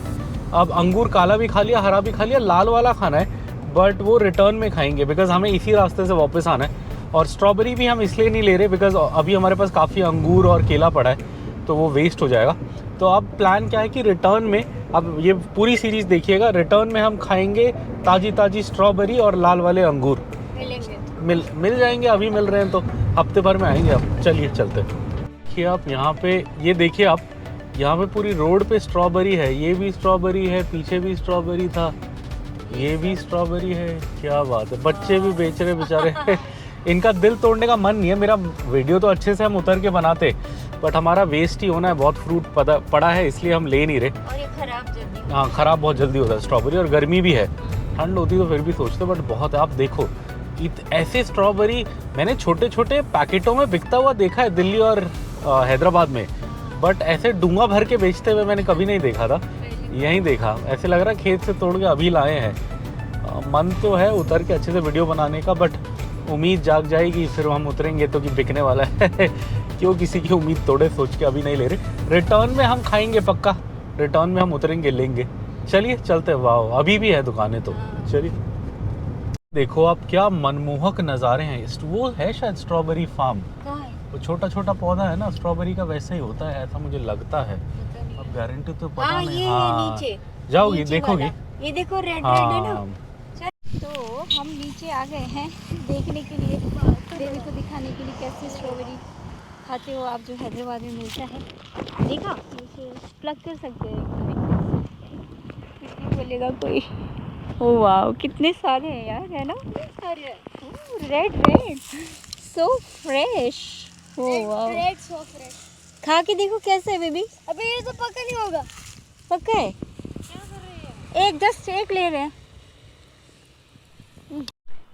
अब अंगूर काला भी खा लिया, हरा भी खा लिया, लाल वाला खाना है बट वो रिटर्न में खाएंगे बिकॉज़ हमें इसी रास्ते से वापस आना है। और स्ट्रॉबेरी भी हम इसलिए नहीं ले रहे बिकॉज़ अभी हमारे पास काफ़ी अंगूर और केला पड़ा है, तो वो वेस्ट हो जाएगा। तो अब प्लान क्या है कि रिटर्न में, अब ये पूरी सीरीज़ देखिएगा, रिटर्न में हम खाएंगे ताज़ी ताज़ी स्ट्रॉबेरी और लाल वाले अंगूर। मिल जाएंगे, अभी मिल रहे हैं तो हफ्ते भर में आएंगे। अब चलिए चलते। देखिए आप यहाँ पे, ये देखिए आप यहाँ पे पूरी रोड पे स्ट्रॉबेरी है। ये भी स्ट्रॉबेरी है, पीछे भी स्ट्रॉबेरी था, ये भी स्ट्रॉबेरी है। क्या बात है, बच्चे भी बेच रहे बेचारे। इनका दिल तोड़ने का मन नहीं है। मेरा वीडियो तो अच्छे से हम उतर के बनाते, बट हमारा वेस्ट ही होना है, बहुत फ्रूट पड़ा है इसलिए हम ले नहीं रहे। और ये खराब जल्दी, हाँ ख़राब बहुत जल्दी होता है स्ट्रॉबेरी, और गर्मी भी है। ठंड होती तो फिर भी सोचते, बट बहुत है। आप देखो ऐसे स्ट्रॉबेरी मैंने छोटे छोटे पैकेटों में बिकता हुआ देखा है दिल्ली और हैदराबाद में, बट ऐसे डूंगा भर के बेचते हुए मैंने कभी नहीं देखा था। यहीं देखा, ऐसे लग रहा है खेत से तोड़ के अभी लाए हैं। मन तो है उतर के अच्छे से वीडियो बनाने का, बट उम्मीद जाग जाएगी फिर हम उतरेंगे तो कि बिकने वाला है। क्यों किसी की उम्मीद तोड़े, सोच के अभी नहीं ले रहे। रिटर्न में हम खाएंगे पक्का, रिटर्न में हम उतरेंगे, लेंगे। चलिए चलते। वाह, अभी भी है दुकानें तो। चलिए देखो आप क्या मनमोहक नज़ारे हैं। वो है शायद स्ट्रॉबेरी फार्म, वो छोटा छोटा पौधा है ना स्ट्रॉबेरी का, वैसे ही होता है ऐसा मुझे लगता है। अब गारंटी तो पता नहीं। ये हाँ नीचे जाओगी नीचे देखोगी। वाला। ये देखो रेड हाँ रेड है ना। तो हम नीचे आ गए हैं देखने के लिए, बेबी को दिखाने के लिए कैसे स्ट्रॉबेरी खाते हो आप, जो हैदराबाद में मिलता है। देखा, प्लग कर सकते हैं, बोलेगा कोई। ओ वाह, कितने सारे हैं यार, है ना। Red red, so fresh. ओ वाह, रेड सो फ्रेश। खा के देखो कैसे है बेबी। अबे ये तो पका नहीं होगा। पक्का है, क्या कर रही है? एक जस्ट एक ले रहे हैं।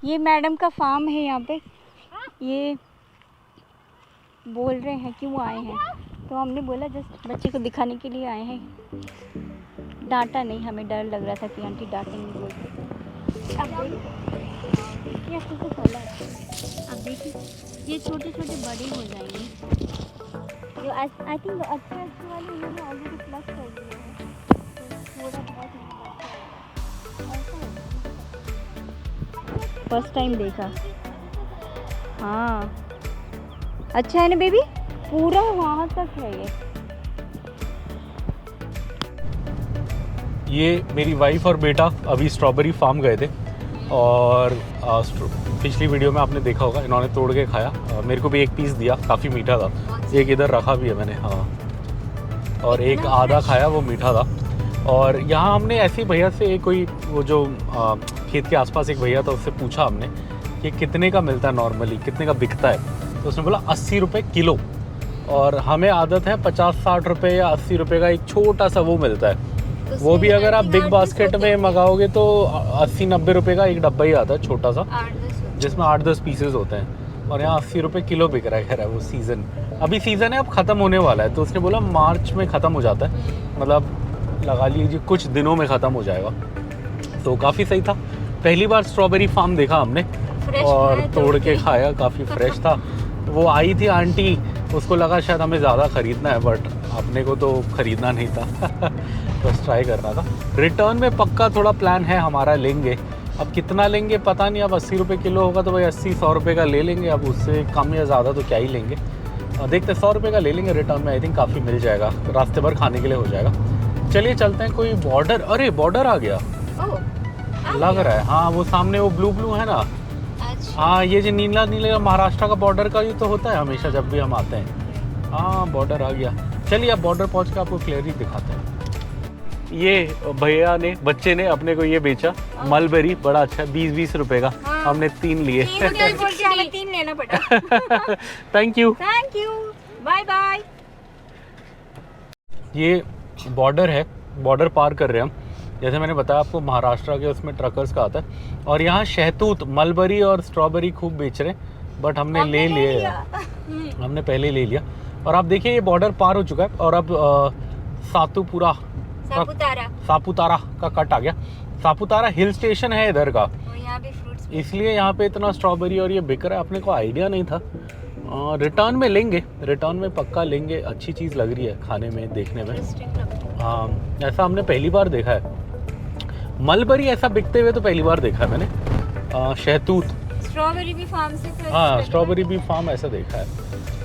ये मैडम का फार्म है यहाँ पे। ये बोल रहे हैं कि वो आए हैं, तो हमने बोला जस्ट बच्चे को दिखाने के लिए आए हैं। डांटा नहीं, हमें डर लग रहा था कि आंटी डांटेंगी बोल के। अब देखिए, ये अच्छे से खोला है। अब देखिए ये छोटे छोटे बड़े हो जाएंगे। जो आई थिंक अच्छे वाले उन्होंने ऑलरेडी प्लस कर दिए हैं, तो थोड़ा बहुत फर्स्ट टाइम देखा। हाँ अच्छा है ना बेबी, पूरा वहाँ तक है ये। मेरी वाइफ और बेटा अभी स्ट्रॉबेरी फार्म गए थे, और पिछली वीडियो में आपने देखा होगा इन्होंने तोड़ के खाया। मेरे को भी एक पीस दिया, काफ़ी मीठा था। एक इधर रखा भी है मैंने, हाँ, और एक आधा खाया, वो मीठा था। और यहाँ हमने ऐसे भैया से कोई वो जो खेत के आसपास एक भैया था, उससे पूछा हमने कि कितने का मिलता है नॉर्मली, कितने का बिकता है। तो उसने बोला 80 रुपये किलो, और हमें आदत है 50-60 रुपये या 80 रुपये का एक छोटा सा वो मिलता है। वो भी अगर आप बिग बास्केट में मंगाओगे तो 80-90 रुपये का एक डब्बा ही आता है छोटा सा, जिसमें 8-10 पीसेस होते हैं। और यहाँ 80 रुपये किलो बिक रहा है। खैर है वो सीज़न, अभी सीज़न है, अब ख़त्म होने वाला है। तो उसने बोला मार्च में ख़त्म हो जाता है, मतलब लगा लीजिए कुछ दिनों में ख़त्म हो जाएगा। तो काफ़ी सही था। पहली बार स्ट्रॉबेरी फार्म देखा हमने और तोड़ के खाया, काफ़ी फ्रेश था। वो आई थी आंटी, उसको लगा शायद हमें ज़्यादा ख़रीदना है, बट अपने को तो ख़रीदना नहीं था बस ट्राई करना था। रिटर्न में पक्का थोड़ा प्लान है हमारा, लेंगे। अब कितना लेंगे पता नहीं। अब 80 रुपये किलो होगा तो भाई 80-100 रुपये का ले लेंगे। अब उससे कम या ज़्यादा तो क्या ही लेंगे, देखते 100 रुपये का ले लेंगे रिटर्न में। आई थिंक काफ़ी मिल जाएगा, रास्ते भर खाने के लिए हो जाएगा। चलिए चलते हैं। कोई बॉर्डर, अरे बॉर्डर आ गया लग रहा है। हाँ वो सामने वो ब्लू है ना। हाँ ये जो नीला नीला महाराष्ट्र का बॉर्डर का ही तो होता है हमेशा जब भी हम आते हैं। हाँ बॉर्डर आ गया। चलिए अब बॉर्डर पहुँच के आपको क्लियरली दिखाते हैं। ये भैया ने, बच्चे ने अपने को ये बेचा मलबेरी, बड़ा अच्छा 20-20 रुपए का। हाँ। हमने 3 लिए। 3 लेना पड़ा। Thank you, bye bye. ये बॉर्डर है, बॉर्डर पार कर रहे हैं हम। जैसे मैंने बताया आपको महाराष्ट्र के उसमें ट्रकर्स का आता है। और यहाँ शहतूत, मलबेरी और स्ट्रॉबेरी खूब बेच रहे हैं, बट हमने ले लिया। हमने पहले ले लिया। और आप देखिए ये बॉर्डर पार हो चुका है और अब सापुतारा का कट आ गया। सापुतारा हिल स्टेशन है इधर का, यहाँ भी फ्रूट्स, इसलिए यहाँ पे इतना स्ट्रॉबेरी और ये बिक रहा है। अपने को आइडिया नहीं था। रिटर्न में लेंगे, रिटर्न में पक्का लेंगे। अच्छी चीज़ लग रही है खाने में, देखने में। हाँ ऐसा हमने पहली बार देखा है। मलबेरी ऐसा बिकते हुए तो पहली बार देखा है मैंने। शहतूत, स्ट्रॉबेरी भी फार्म से, हाँ स्ट्रॉबेरी भी फार्म ऐसा देखा है।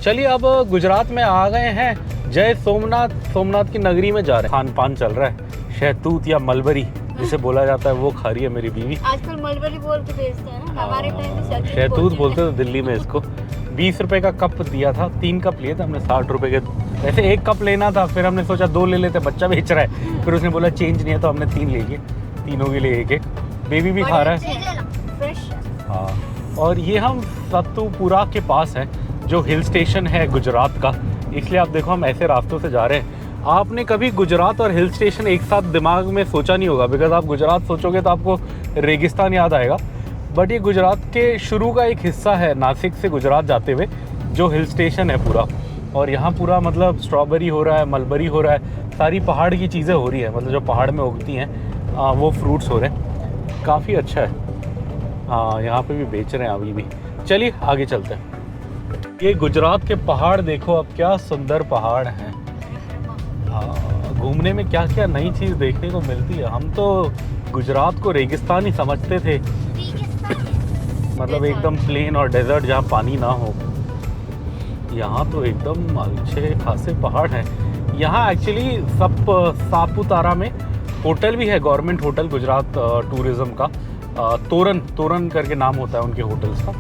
चलिए अब गुजरात में आ गए हैं। जय सोमनाथ, सोमनाथ की नगरी में जा रहे हैं। खान पान चल रहा है। शहतूत या मलबेरी जिसे बोला जाता है वो खा रही है मेरी बीवी। आजकल मलबेरी बोल के बेचते हैं ना, हमारे टाइम में शहतूत बोलते थे दिल्ली में इसको। 20 रुपए का कप दिया था, 3 कप लिए थे हमने 60 रुपए के। वैसे 1 कप लेना था, फिर हमने सोचा 2 ले लेते, बच्चा बेच रहा है। फिर उसने बोला चेंज नहीं है तो हमने 3 ले लिए। तीनों के लिए 1-1। बेबी भी खा रहा है। हाँ और ये हम सत्तूपुरा के पास है, जो हिल स्टेशन है गुजरात का। इसलिए आप देखो हम ऐसे रास्तों से जा रहे हैं। आपने कभी गुजरात और हिल स्टेशन एक साथ दिमाग में सोचा नहीं होगा, बिकॉज आप गुजरात सोचोगे तो आपको रेगिस्तान याद आएगा। बट ये गुजरात के शुरू का एक हिस्सा है, नासिक से गुजरात जाते हुए जो हिल स्टेशन है पूरा। और यहाँ पूरा मतलब स्ट्रॉबेरी हो रहा है, मलबेरी हो रहा है, सारी पहाड़ की चीज़ें हो रही है, मतलब जो पहाड़ में उगती हैं वो फ्रूट्स हो रहे हैं। काफ़ी अच्छा है। हाँ यहाँ पे भी बेच रहे हैं अभी भी। चलिए आगे चलते हैं। ये गुजरात के पहाड़ देखो, अब क्या सुंदर पहाड़ हैं। हाँ घूमने में क्या क्या नई चीज़ देखने को मिलती है। हम तो गुजरात को रेगिस्तान ही समझते थे, मतलब एकदम प्लेन और डेजर्ट जहाँ पानी ना हो। यहाँ तो एकदम अच्छे खासे पहाड़ हैं। यहाँ एक्चुअली सापुतारा में होटल भी है, गवर्नमेंट होटल गुजरात टूरिज़्म का। तोरन करके नाम होता है उनके होटल्स का।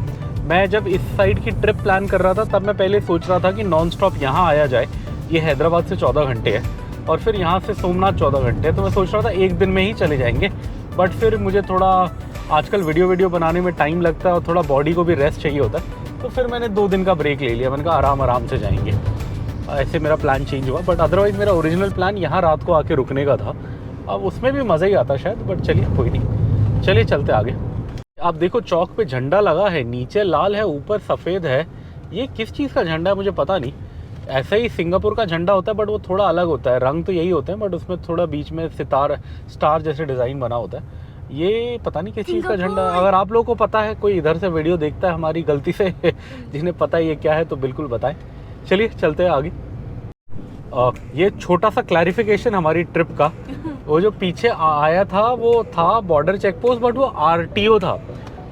मैं जब इस साइड की ट्रिप प्लान कर रहा था तब मैं पहले सोच रहा था कि नॉन स्टॉप यहाँ आया जाए। ये हैदराबाद से 14 घंटे है और फिर यहाँ से सोमनाथ 14 घंटे है, तो मैं सोच रहा था एक दिन में ही चले जाएंगे। बट फिर मुझे थोड़ा आजकल वीडियो बनाने में टाइम लगता है और थोड़ा बॉडी को भी रेस्ट चाहिए होता है, तो फिर मैंने 2 दिन का ब्रेक ले लिया। मैंने कहा आराम से जाएंगे। ऐसे मेरा प्लान चेंज हुआ, बट अदरवाइज़ मेरा ओरिजिनल प्लान यहाँ रात को आके रुकने का था। अब उसमें भी मज़ा ही आता शायद, बट चलिए कोई नहीं, चलिए चलते आगे। आप देखो चौक पे झंडा लगा है, नीचे लाल है, ऊपर सफ़ेद है। ये किस चीज़ का झंडा है मुझे पता नहीं। ऐसे ही सिंगापुर का झंडा होता है बट वो थोड़ा अलग होता है। रंग तो यही होते हैं बट उसमें थोड़ा बीच में स्टार जैसे डिज़ाइन बना होता है। ये पता नहीं किस चीज़ का झंडा है। अगर आप लोगों को पता है, कोई इधर से वीडियो देखता है हमारी गलती से जिन्हें पता है ये क्या है, तो बिल्कुल बताएं। चलिए चलते हैं आगे। ये छोटा सा क्लैरिफिकेशन हमारी ट्रिप का। वो जो पीछे आया था वो था बॉर्डर चेक पोस्ट, बट वो RTO था।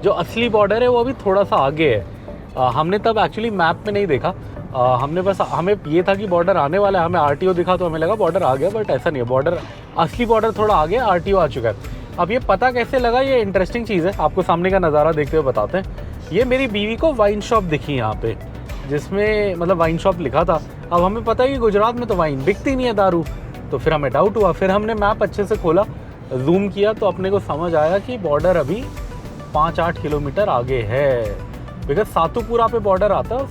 जो असली बॉर्डर है वो अभी थोड़ा सा आगे है। हमने तब एक्चुअली मैप में नहीं देखा। हमने बस, हमें ये था कि बॉर्डर आने वाला है, हमें RTO दिखा तो हमें लगा बॉर्डर आ गया, बट ऐसा नहीं है। बॉर्डर, असली बॉर्डर थोड़ा आगे, RTO आ चुका है। अब ये पता कैसे लगा, ये इंटरेस्टिंग चीज़ है, आपको सामने का नज़ारा देखते हुए बताते हैं। ये मेरी बीवी को वाइन शॉप दिखी यहाँ पे, जिसमें मतलब वाइन शॉप लिखा था। अब हमें पता है कि गुजरात में तो वाइन बिकती नहीं है, दारू, तो फिर हमें डाउट हुआ। फिर हमने मैप अच्छे से खोला, जूम किया, तो अपने को समझ आया कि बॉर्डर अभी 5-8 किलोमीटर आगे है। बिकॉज सातुपुरा पे बॉर्डर आता है,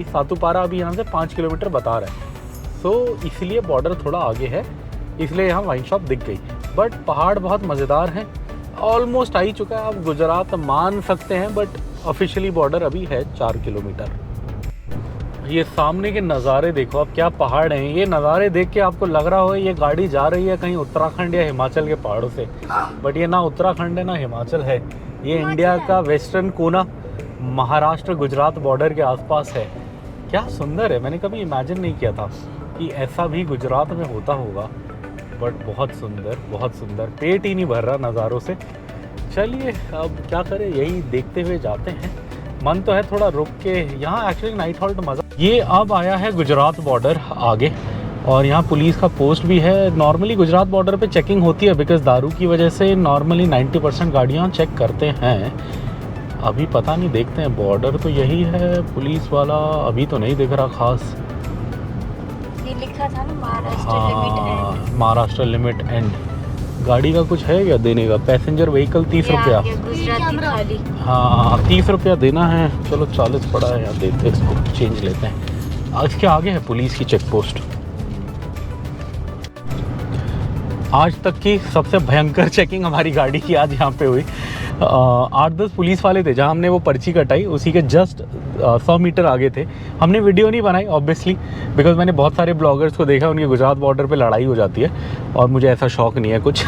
सातुपारा अभी यहाँ से 5 किलोमीटर बता रहा है। सो इसलिए बॉर्डर थोड़ा आगे है, इसलिए यहाँ वाइन शॉप दिख गई। बट पहाड़ बहुत मज़ेदार हैं, ऑलमोस्ट आ ही चुका है, आप गुजरात मान सकते हैं, बट ऑफिशियली बॉर्डर अभी है 4 किलोमीटर। ये सामने के नज़ारे देखो, अब क्या पहाड़ हैं। ये नज़ारे देख के आपको लग रहा हो ये गाड़ी जा रही है कहीं उत्तराखंड या हिमाचल के पहाड़ों से, बट ये ना उत्तराखंड है ना हिमाचल है, ये इंडिया का वेस्टर्न कोना, महाराष्ट्र गुजरात बॉर्डर के आसपास है। क्या सुंदर है, मैंने कभी इमेजिन नहीं किया था कि ऐसा भी गुजरात में होता होगा, बट बहुत सुंदर, बहुत सुंदर। पेट ही नहीं भर रहा नज़ारों से। चलिए अब क्या करें, यही देखते हुए जाते हैं। मन तो है थोड़ा रुक के, यहाँ एक्चुअली नाइट हॉल्ट मज़ा। ये अब आया है गुजरात बॉर्डर आगे, और यहाँ पुलिस का पोस्ट भी है। नॉर्मली गुजरात बॉर्डर पे चेकिंग होती है, बिकॉज़ दारू की वजह से नॉर्मली 90% गाड़ियाँ चेक करते हैं। अभी पता नहीं, देखते हैं। बॉर्डर तो यही है, पुलिस वाला अभी तो नहीं दिख रहा खास। ये लिखा था ना Maharashtra limit and. Maharashtra limit and. गाड़ी का कुछ है क्या देने का? पैसेंजर व्हीकल 30 रुपया। गुजराती थाली। हाँ 30 रुपया देना है। चलो 40 पड़ा है, यहाँ देते हैं, इसको चेंज लेते हैं। इसके आगे है पुलिस की चेक पोस्ट। आज तक की सबसे भयंकर चेकिंग हमारी गाड़ी की आज यहाँ पे हुई। 8-10 पुलिस वाले थे, जहाँ हमने वो पर्ची कटाई उसी के जस्ट 100 मीटर आगे थे। हमने वीडियो नहीं बनाई ऑब्वियसली, बिकॉज मैंने बहुत सारे ब्लॉगर्स को देखा, उनकी गुजरात बॉर्डर पे लड़ाई हो जाती है, और मुझे ऐसा शौक नहीं है कुछ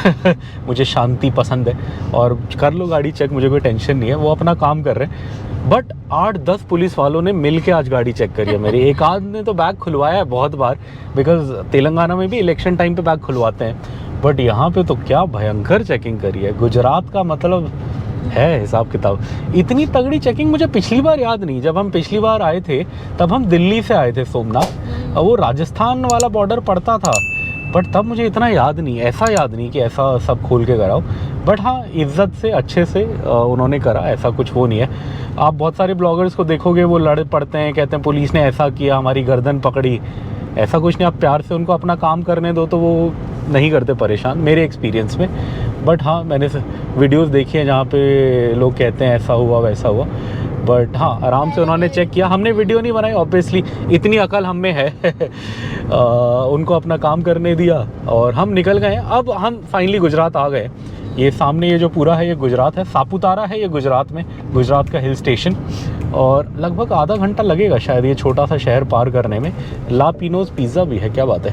मुझे शांति पसंद है, और कर लो गाड़ी चेक, मुझे कोई टेंशन नहीं है, वो अपना काम कर रहे हैं। बट 8-10 पुलिस वालों ने मिल के आज गाड़ी चेक करी है मेरी। एक आध ने तो बैग खुलवाया है बहुत बार, बिकॉज तेलंगाना में भी इलेक्शन टाइम पे बैग खुलवाते हैं, बट यहाँ पे तो क्या भयंकर चेकिंग करी है। गुजरात का मतलब है हिसाब किताब। इतनी तगड़ी चेकिंग मुझे पिछली बार याद नहीं। जब हम पिछली बार आए थे तब हम दिल्ली से आए थे सोमनाथ, और वो राजस्थान वाला बॉर्डर पड़ता था, बट तब मुझे इतना याद नहीं, ऐसा याद नहीं कि ऐसा सब खोल के कराओ। बट हाँ, इज्जत से अच्छे से उन्होंने करा, ऐसा कुछ वो नहीं है। आप बहुत सारे ब्लॉगर्स को देखोगे, वो लड़ पड़ते हैं, कहते हैं पुलिस ने ऐसा किया, हमारी गर्दन पकड़ी। ऐसा कुछ नहीं, आप प्यार से उनको अपना काम करने दो तो वो नहीं करते परेशान, मेरे एक्सपीरियंस में। बट हाँ, मैंने वीडियोस देखी हैं जहाँ पे लोग कहते हैं ऐसा हुआ वैसा हुआ, बट हाँ आराम से उन्होंने चेक किया। हमने वीडियो नहीं बनाई ऑब्वियसली, इतनी अकल हम में है उनको अपना काम करने दिया और हम निकल गए। अब हम फाइनली गुजरात आ गए। ये सामने ये जो पूरा है ये गुजरात है, सापुतारा है ये गुजरात में, गुजरात का हिल स्टेशन, और लगभग आधा घंटा लगेगा शायद ये छोटा सा शहर पार करने में। ला पिनोज पिज़्ज़ा भी है, क्या बात है।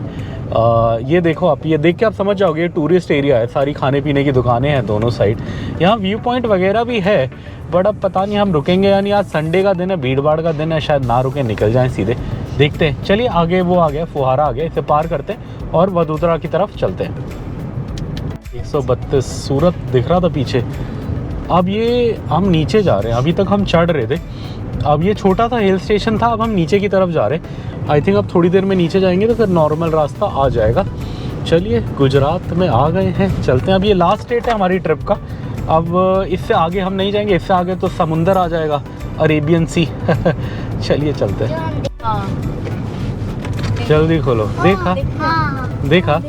ये देखो आप, ये देख के आप समझ जाओगे, ये टूरिस्ट एरिया है, सारी खाने पीने की दुकानें हैं दोनों साइड। यहाँ व्यू पॉइंट वगैरह भी है, बट अब पता नहीं हम रुकेंगे या नहीं। आज संडे का दिन है, भीड़ भाड़ का दिन है, शायद ना रुके, निकल जाएं सीधे, देखते हैं। चलिए आगे वो आ गया, फुहारा आ गया, इसे पार करते हैं और वडोदरा की तरफ चलते हैं। 132 सूरत दिख रहा था पीछे। अब ये हम नीचे जा रहे हैं, अभी तक हम चढ़ रहे थे, अब ये छोटा सा हिल स्टेशन था, अब हम नीचे की तरफ जा रहे हैं। आई थिंक अब थोड़ी देर में नीचे जाएंगे तो फिर नॉर्मल रास्ता आ जाएगा। चलिए गुजरात में आ गए हैं, चलते हैं। अब ये लास्ट स्टेट है हमारी ट्रिप का, अब इससे आगे हम नहीं जाएंगे, इससे आगे तो समुंदर आ जाएगा, अरेबियन सी चलिए चलते हैं। जल्दी खोलो। देखा देखा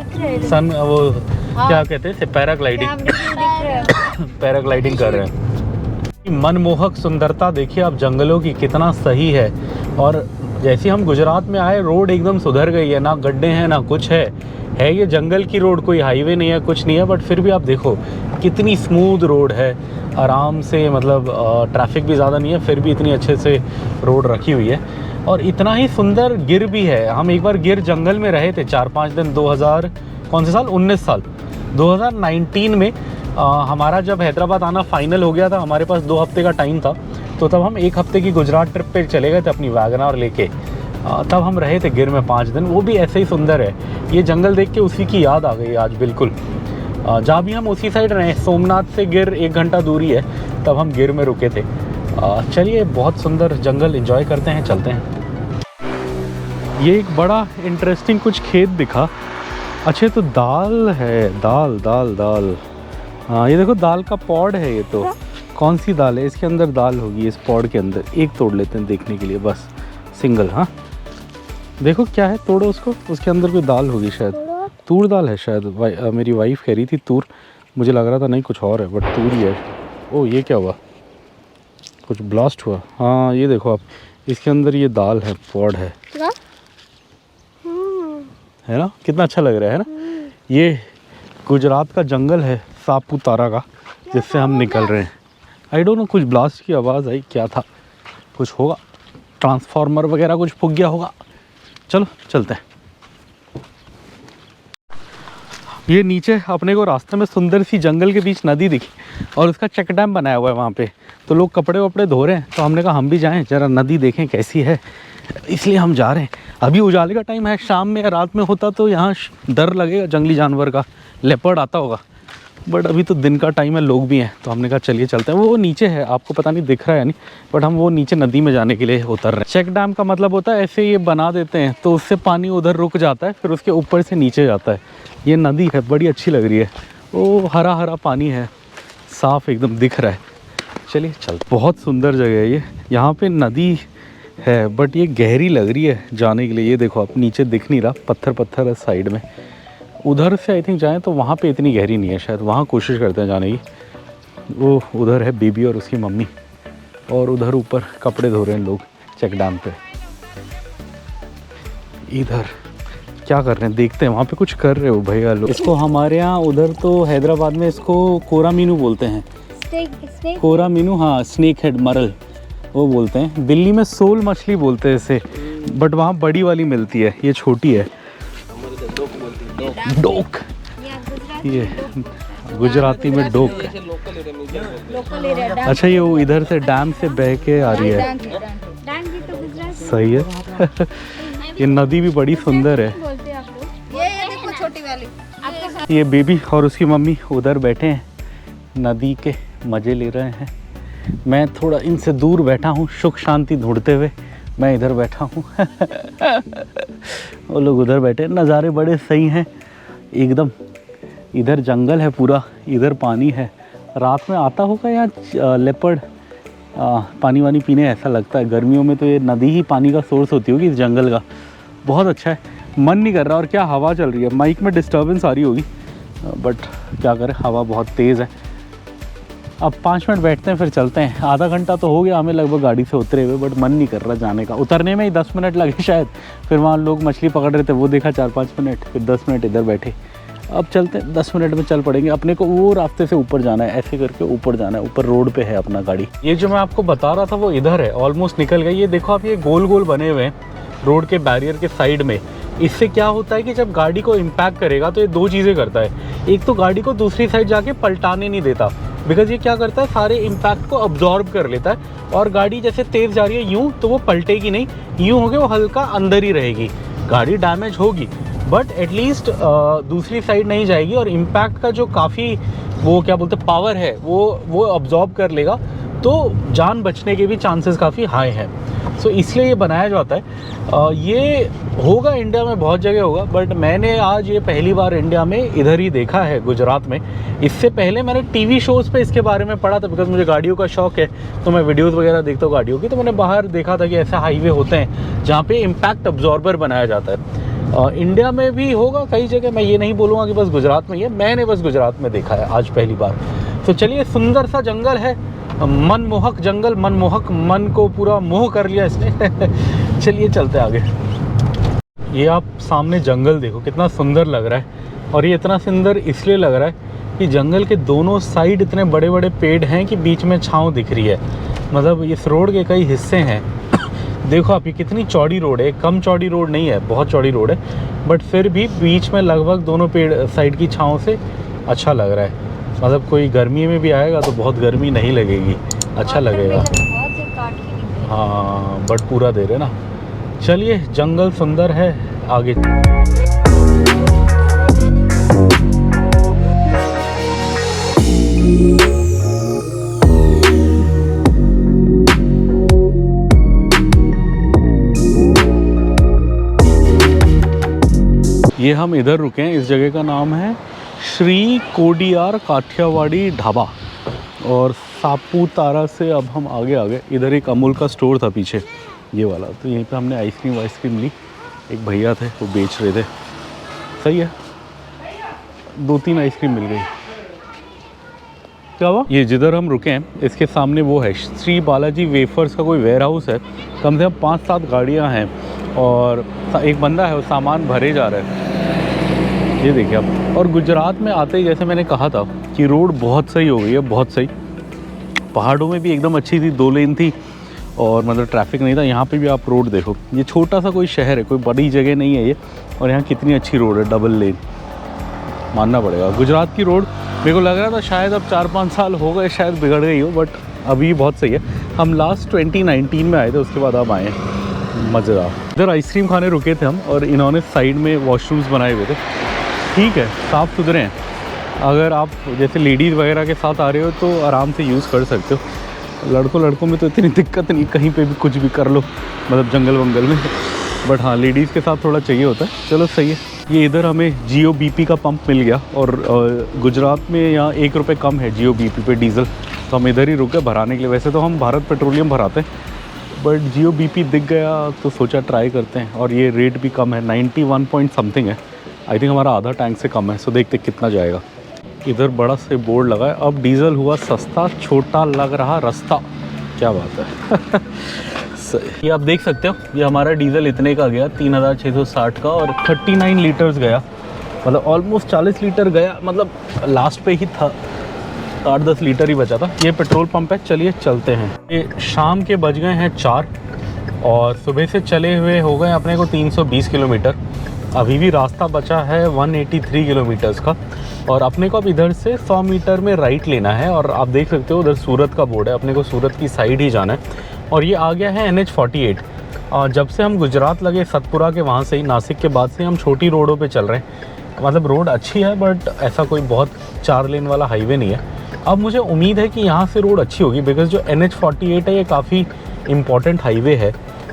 सन, वो क्या कहते हैं, पैराग्लाइडिंग पैराग्लाइडिंग कर रहे हैं। मनमोहक सुंदरता देखिए आप जंगलों की, कितना सही है। और जैसे हम गुजरात में आए, रोड एकदम सुधर गई है, ना गड्ढे हैं ना कुछ है ये जंगल की रोड, कोई हाईवे नहीं है, कुछ नहीं है, बट फिर भी आप देखो कितनी स्मूथ रोड है, आराम से, मतलब ट्रैफिक भी ज़्यादा नहीं है, फिर भी इतनी अच्छे से रोड रखी हुई है। और इतना ही सुंदर गिर भी है। हम एक बार गिर जंगल में रहे थे 4-5 दिन, 2000 कौन से साल, 19 साल 2019 में। हमारा जब हैदराबाद आना फाइनल हो गया था, हमारे पास 2 हफ्ते का टाइम था, तो तब हम 1 हफ्ते की गुजरात ट्रिप पे चले गए थे अपनी वैगनआर लेके। तब हम रहे थे गिर में 5 दिन, वो भी ऐसे ही सुंदर है। ये जंगल देख के उसी की याद आ गई आज बिल्कुल। जहाँ भी हम उसी साइड रहे, सोमनाथ से गिर 1 घंटा दूरी है, तब हम गिर में रुके थे। चलिए बहुत सुंदर जंगल एंजॉय करते हैं, चलते हैं। ये एक बड़ा इंटरेस्टिंग कुछ खेत दिखा। अच्छा तो दाल है, दाल दाल दाल हाँ ये देखो दाल का पॉड है ये तो। कौन सी दाल है? इसके अंदर दाल होगी इस पॉड के अंदर। एक तोड़ लेते हैं देखने के लिए बस, सिंगल। हाँ देखो क्या है, तोड़ो उसको, उसके अंदर कोई दाल होगी शायद, तूर दाल है शायद। मेरी वाइफ कह रही थी तूर, मुझे लग रहा था नहीं कुछ और है, बट तूर ही है। ओ ये क्या हुआ, कुछ ब्लास्ट हुआ? हाँ ये देखो आप, इसके अंदर ये दाल है, पॉड है ना? कितना अच्छा लग रहा है ना? ये गुजरात का जंगल है सापुतारा का, जिससे हम निकल रहे हैं। आई डोंट नो, कुछ ब्लास्ट की आवाज़ आई, क्या था? कुछ होगा, ट्रांसफार्मर वगैरह कुछ फूक गया होगा। चलो चलते हैं। ये नीचे अपने को रास्ते में सुंदर सी जंगल के बीच नदी दिखी और उसका चेक डैम बनाया हुआ है वहाँ पे, तो लोग कपड़े वपड़े धो रहे हैं, तो हमने कहा हम भी जाएं ज़रा नदी देखें कैसी है, इसलिए हम जा रहे हैं। अभी उजाले का टाइम है, शाम में या रात में होता तो यहाँ डर लगेगा जंगली जानवर का, लेपर्ड आता होगा, बट अभी तो दिन का टाइम है, लोग भी हैं, तो हमने कहा चलिए चलते हैं। वो नीचे है, आपको पता नहीं दिख रहा है या नहीं, बट हम वो नीचे नदी में जाने के लिए उतर रहे हैं। चेक डैम का मतलब होता है ऐसे ये बना देते हैं तो उससे पानी उधर रुक जाता है, फिर उसके ऊपर से नीचे जाता है। ये नदी है, बड़ी अच्छी लग रही है, वो हरा हरा पानी है, साफ एकदम दिख रहा है। चलिए चल, बहुत सुंदर जगह है ये। यहाँ पे नदी है बट ये गहरी लग रही है जाने के लिए। ये देखो आप, नीचे दिख नहीं रहा, पत्थर पत्थर है साइड में। उधर से आई थिंक जाएं तो वहाँ पे इतनी गहरी नहीं है शायद, वहाँ कोशिश करते हैं जाने की। वो उधर है बेबी और उसकी मम्मी, और उधर ऊपर कपड़े धो रहे हैं लोग चेक डैम पे। इधर क्या कर रहे हैं देखते हैं, वहाँ पे कुछ कर रहे हो भैया लोग। इसको हमारे यहाँ उधर तो हैदराबाद में इसको कोरा मीनू बोलते हैं। कोरा मीनू, हाँ स्नेक हेड मरल वो बोलते हैं। दिल्ली में सोल मछली बोलते हैं इसे, बट वहाँ बड़ी वाली मिलती है, ये छोटी है। डोक, ये गुजराती में डोक। अच्छा ये वो इधर से डैम से बह के आ रही है, सही है। ये नदी भी बड़ी सुंदर है। ये देखो छोटी वाली। ये बेबी और उसकी मम्मी उधर बैठे हैं, नदी के मज़े ले रहे हैं। मैं थोड़ा इनसे दूर बैठा हूँ, सुख शांति ढूंढते हुए मैं इधर बैठा हूँ। वो लोग उधर बैठे, नज़ारे बड़े सही हैं एकदम। इधर जंगल है पूरा, इधर पानी है। रात में आता होगा यहाँ लेपर्ड पानी वानी पीने, ऐसा लगता है। गर्मियों में तो ये नदी ही पानी का सोर्स होती होगी इस जंगल का। बहुत अच्छा है, मन नहीं कर रहा, और क्या हवा चल रही है। माइक में डिस्टर्बेंस आ रही होगी, बट क्या करें, हवा बहुत तेज़ है। अब 5 मिनट बैठते हैं फिर चलते हैं। आधा घंटा तो हो गया हमें लगभग गाड़ी से उतरे हुए, बट मन नहीं कर रहा जाने का। उतरने में ही 10 मिनट लगे शायद, फिर वहाँ लोग मछली पकड़ रहे थे वो देखा 4-5 मिनट, फिर 10 मिनट इधर बैठे। अब चलते हैं, 10 मिनट में चल पड़ेंगे। अपने को वो रास्ते से ऊपर जाना है, ऐसे करके ऊपर जाना है, ऊपर रोड पे है अपना गाड़ी। ये जो मैं आपको बता रहा था वो इधर है, ऑलमोस्ट निकल गई। ये देखो आप, ये गोल गोल बने हुए हैं रोड के बैरियर के साइड में। इससे क्या होता है कि जब गाड़ी को इम्पैक्ट करेगा तो ये 2 चीज़ें करता है। एक तो गाड़ी को दूसरी साइड जाके पलटाने नहीं देता, बिकॉज ये क्या करता है, सारे इम्पैक्ट को अब्जॉर्ब कर लेता है, और गाड़ी जैसे तेज़ जा रही है यूँ, तो वो पलटेगी नहीं, यूँ होगी वो हल्का अंदर ही रहेगी। गाड़ी डैमेज होगी बट एटलीस्ट दूसरी साइड नहीं जाएगी, और इम्पैक्ट का जो काफ़ी वो क्या बोलते हैं पावर है वो अब्जॉर्ब कर लेगा, तो जान बचने के भी चांसेस काफ़ी हाई हैं। सो इसलिए ये बनाया जाता है। ये होगा इंडिया में बहुत जगह होगा, बट मैंने आज ये पहली बार इंडिया में इधर ही देखा है, गुजरात में। इससे पहले मैंने टीवी शोज़ पे इसके बारे में पढ़ा था, बिकॉज मुझे गाड़ियों का शौक है, तो मैं वीडियोस वगैरह देखता हूँ गाड़ियों की। तो मैंने बाहर देखा था कि ऐसे हाईवे होते हैं जहाँ पे इम्पैक्ट अब्जॉर्बर बनाया जाता है। इंडिया में भी होगा कई जगह, मैं ये नहीं बोलूँगा कि बस गुजरात में ही है, मैंने बस गुजरात में देखा है आज पहली बार। तो चलिए, सुंदर सा जंगल है, मनमोहक जंगल, मनमोहक, मन को पूरा मोह कर लिया इसने। चलिए चलते आगे। ये आप सामने जंगल देखो कितना सुंदर लग रहा है, और ये इतना सुंदर इसलिए लग रहा है कि जंगल के दोनों साइड इतने बड़े बड़े पेड़ हैं कि बीच में छांव दिख रही है। मतलब इस रोड के कई हिस्से हैं। देखो आप, ये कितनी चौड़ी रोड है, कम चौड़ी रोड नहीं है, बहुत चौड़ी रोड है, बट फिर भी बीच में लगभग दोनों पेड़ साइड की छांव से अच्छा लग रहा है। मतलब कोई गर्मी में भी आएगा तो बहुत गर्मी नहीं लगेगी, अच्छा लगेगा। हाँ बट पूरा दे रहे ना। चलिए, जंगल सुंदर है, आगे। ये हम इधर रुके हैं, इस जगह का नाम है श्री कोडियार काठियावाड़ी ढाबा। और सापुतारा से अब हम आगे आ गए। इधर एक अमूल का स्टोर था पीछे, ये वाला, तो यहीं पे हमने आइसक्रीम ली। एक भैया थे वो बेच रहे थे। सही है, 2-3 आइसक्रीम मिल गई। क्या हुआ? ये जिधर हम रुके हैं इसके सामने वो है श्री बालाजी वेफर्स का कोई वेयर हाउस है। कम से कम 5-7 गाड़ियाँ हैं और एक बंदा है वो सामान भरे जा रहा है। ये देखिए आप। और गुजरात में आते ही जैसे मैंने कहा था कि रोड बहुत सही हो गई है, बहुत सही। पहाड़ों में भी एकदम अच्छी थी, 2 लेन थी और मतलब ट्रैफिक नहीं था। यहाँ पे भी आप रोड देखो, ये छोटा सा कोई शहर है, कोई बड़ी जगह नहीं है ये, और यहाँ कितनी अच्छी रोड है, डबल लेन। मानना पड़ेगा गुजरात की रोड। मेरे को लग रहा था शायद अब 4-5 साल हो गए, शायद बिगड़ गई हो, बट अभी बहुत सही है। हम लास्ट 2019 में आए थे, उसके बाद अब आए हैं। मज़ेदार। इधर आइसक्रीम खाने रुके थे हम और इन्होंने साइड में वॉशरूम्स बनाए हुए थे। ठीक है, साफ़ सुथरे हैं। अगर आप जैसे लेडीज़ वगैरह के साथ आ रहे हो तो आराम से यूज़ कर सकते हो। लड़कों में तो इतनी दिक्कत नहीं, कहीं पे भी कुछ भी कर लो, मतलब जंगल वंगल में। बट हाँ, लेडीज़ के साथ थोड़ा चाहिए होता है। चलो सही है। ये इधर हमें जियो BP का पंप मिल गया और गुजरात में यहाँ 1 रुपये कम है जियो BP पे डीज़ल, तो हम इधर ही रुके भराने के लिए। वैसे तो हम भारत पेट्रोलियम भराते हैं, बट जियो BP दिख गया तो सोचा ट्राई करते हैं। और ये रेट भी कम है, 91 पॉइंट समथिंग है। आई थिंक हमारा आधा टैंक से कम है, सो देखते कितना जाएगा। इधर बड़ा से बोर्ड लगा है, अब डीज़ल हुआ सस्ता, छोटा लग रहा रास्ता। क्या बात है। ये आप देख सकते हो, ये हमारा डीज़ल इतने का गया, 3660 का, और 39 लीटर्स गया, मतलब ऑलमोस्ट 40 लीटर गया, मतलब लास्ट पे ही था, 8-10 लीटर ही बचा था। ये पेट्रोल पंप है, चलिए चलते हैं। ये शाम के बज गए हैं 4 और सुबह से चले हुए हो गए अपने को 320 किलोमीटर। अभी भी रास्ता बचा है 183 किलोमीटर्स का, और अपने को अब इधर से 100 मीटर में राइट लेना है। और आप देख सकते हो उधर सूरत का बोर्ड है, अपने को सूरत की साइड ही जाना है। और ये आ गया है NH48। और जब से हम गुजरात लगे सतपुरा के वहाँ से ही, नासिक के बाद से हम छोटी रोडों पे चल रहे हैं। मतलब रोड अच्छी है बट ऐसा कोई बहुत 4 लेन वाला हाईवे नहीं है। अब मुझे उम्मीद है कि यहाँ से रोड अच्छी होगी, बिकॉज़ जो NH48 है ये काफ़ी इम्पॉर्टेंट हाईवे है।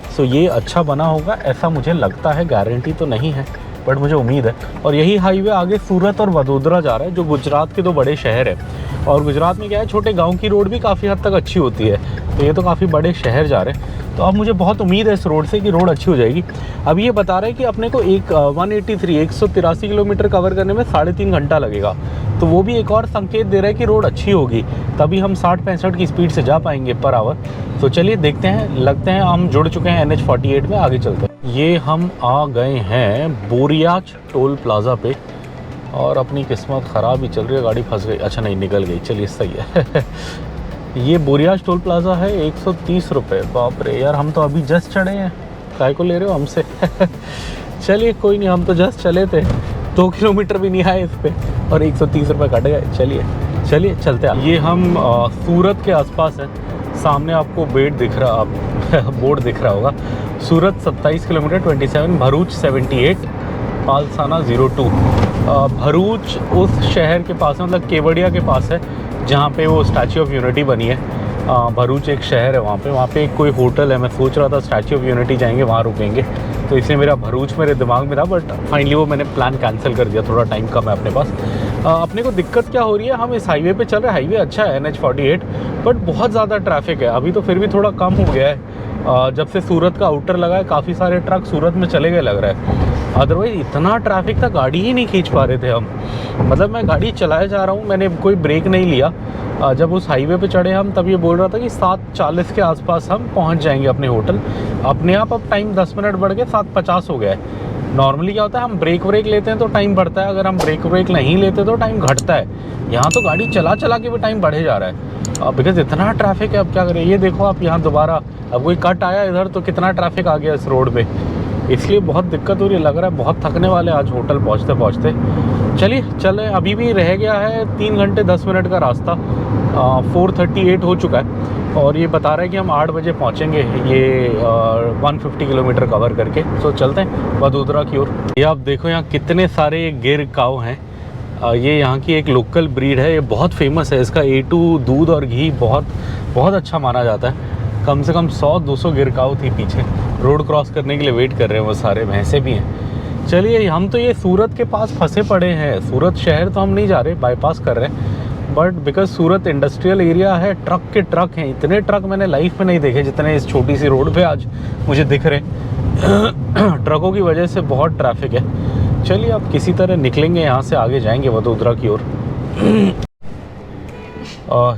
सो ये अच्छा बना होगा ऐसा मुझे लगता है, गारंटी तो नहीं है बट मुझे उम्मीद है। और यही हाईवे आगे सूरत और वडोदरा जा रहा है, जो गुजरात के 2 बड़े शहर हैं। और गुजरात में क्या है, छोटे गांव की रोड भी काफ़ी हद तक अच्छी होती है, तो ये तो काफ़ी बड़े शहर जा रहे हैं। तो अब मुझे बहुत उम्मीद है इस रोड से कि रोड अच्छी हो जाएगी। अब ये बता रहे हैं कि अपने को 183 किलोमीटर कवर करने में 3.5 घंटा लगेगा, तो वो भी एक और संकेत दे रहा है कि रोड अच्छी होगी, तभी हम 60-65 की स्पीड से जा पाएंगे पर आवर। तो चलिए देखते हैं, लगते हैं हम जुड़ चुके हैं NH48 में, आगे चलते हैं। ये हम आ गए हैं बोरियाज टोल प्लाज़ा पे, और अपनी किस्मत ख़राब ही चल रही है, गाड़ी फंस गई। अच्छा नहीं, निकल गई, चलिए सही है। ये बोरियाज टोल प्लाज़ा है, 130 रुपये। बाप रे यार, हम तो अभी जस्ट चढ़े हैं, काय को ले रहे हो हमसे। चलिए कोई नहीं, हम तो जस्ट चले थे, 2 किलोमीटर भी नहीं आए इस पर, और 130 रुपये कट गए। चलिए चलते हैं। ये हम सूरत के आसपास है, सामने आपको बोर्ड दिख रहा होगा। सूरत 27 किलोमीटर 27, भरूच 78, पालसाना 02। भरूच उस शहर के पास है, मतलब केवड़िया के पास है, जहाँ पे वो स्टैचू ऑफ यूनिटी बनी है। भरूच एक शहर है, वहाँ पे एक कोई होटल है। मैं सोच रहा था स्टैचू ऑफ यूनिटी जाएंगे, वहाँ रुकेंगे, तो इसलिए मेरा भरूच मेरे दिमाग में था, बट फाइनली वो मैंने प्लान कैंसिल कर दिया, थोड़ा टाइम कम है अपने पास। अपने को दिक्कत क्या हो रही है, हम इस हाईवे पे चल रहे हैं, हाईवे अच्छा है NH48, बट बहुत ज़्यादा ट्रैफिक है। अभी तो फिर भी थोड़ा कम हो गया है, जब से सूरत का आउटर लगा है, काफ़ी सारे ट्रक सूरत में चले गए लग रहा है। अदरवाइज़ इतना ट्रैफिक था, गाड़ी ही नहीं खींच पा रहे थे हम। मतलब मैं गाड़ी चलाए जा रहा हूँ, मैंने कोई ब्रेक नहीं लिया। जब उस हाईवे पे चढ़े हम, तब ये बोल रहा था कि 7:40 के आसपास हम पहुँच जाएंगे अपने होटल। अपने आप अब टाइम 10 मिनट बढ़ के 7:50 हो गया है। नॉर्मली क्या होता है, हम ब्रेक लेते हैं तो टाइम बढ़ता है, अगर हम ब्रेक नहीं लेते तो टाइम घटता है। यहाँ तो गाड़ी चला के भी टाइम बढ़े जा रहा है, बिकॉज इतना ट्रैफिक है। अब क्या करें, ये देखो आप, यहाँ दोबारा अब कोई कट आया इधर तो कितना ट्रैफिक आ गया इस रोड पे, इसलिए बहुत दिक्कत हो रही है। लग रहा है बहुत थकने वाले आज होटल पहुँचते। चले, अभी भी रह गया है 3 घंटे 10 मिनट का रास्ता। 4:38 हो चुका है, और ये बता रहा है कि हम 8 बजे पहुँचेंगे, ये 150 किलोमीटर कवर करके। सो चलते हैं वडोदरा की ओर। ये आप देखो यहाँ कितने सारे गिर काऊ हैं। ये यहाँ की एक लोकल ब्रीड है, ये बहुत फेमस है। इसका A2 दूध और घी बहुत अच्छा माना जाता है। कम से कम 100-200 गिर काऊ थी पीछे, रोड क्रॉस करने के लिए वेट कर रहे हैं वो सारे, भैंसे भी हैं। चलिए, हम तो ये सूरत के पास फंसे पड़े हैं। सूरत शहर तो हम नहीं जा रहे, बाईपास कर रहे हैं, but because Surat industrial area है, ट्रक के ट्रक हैं। इतने ट्रक मैंने लाइफ में नहीं देखे जितने इस छोटी सी रोड पे आज मुझे दिख रहे। ट्रकों की वजह से बहुत ट्रैफिक है। चलिए, अब किसी तरह निकलेंगे यहाँ से, आगे जाएंगे वडोदरा की ओर।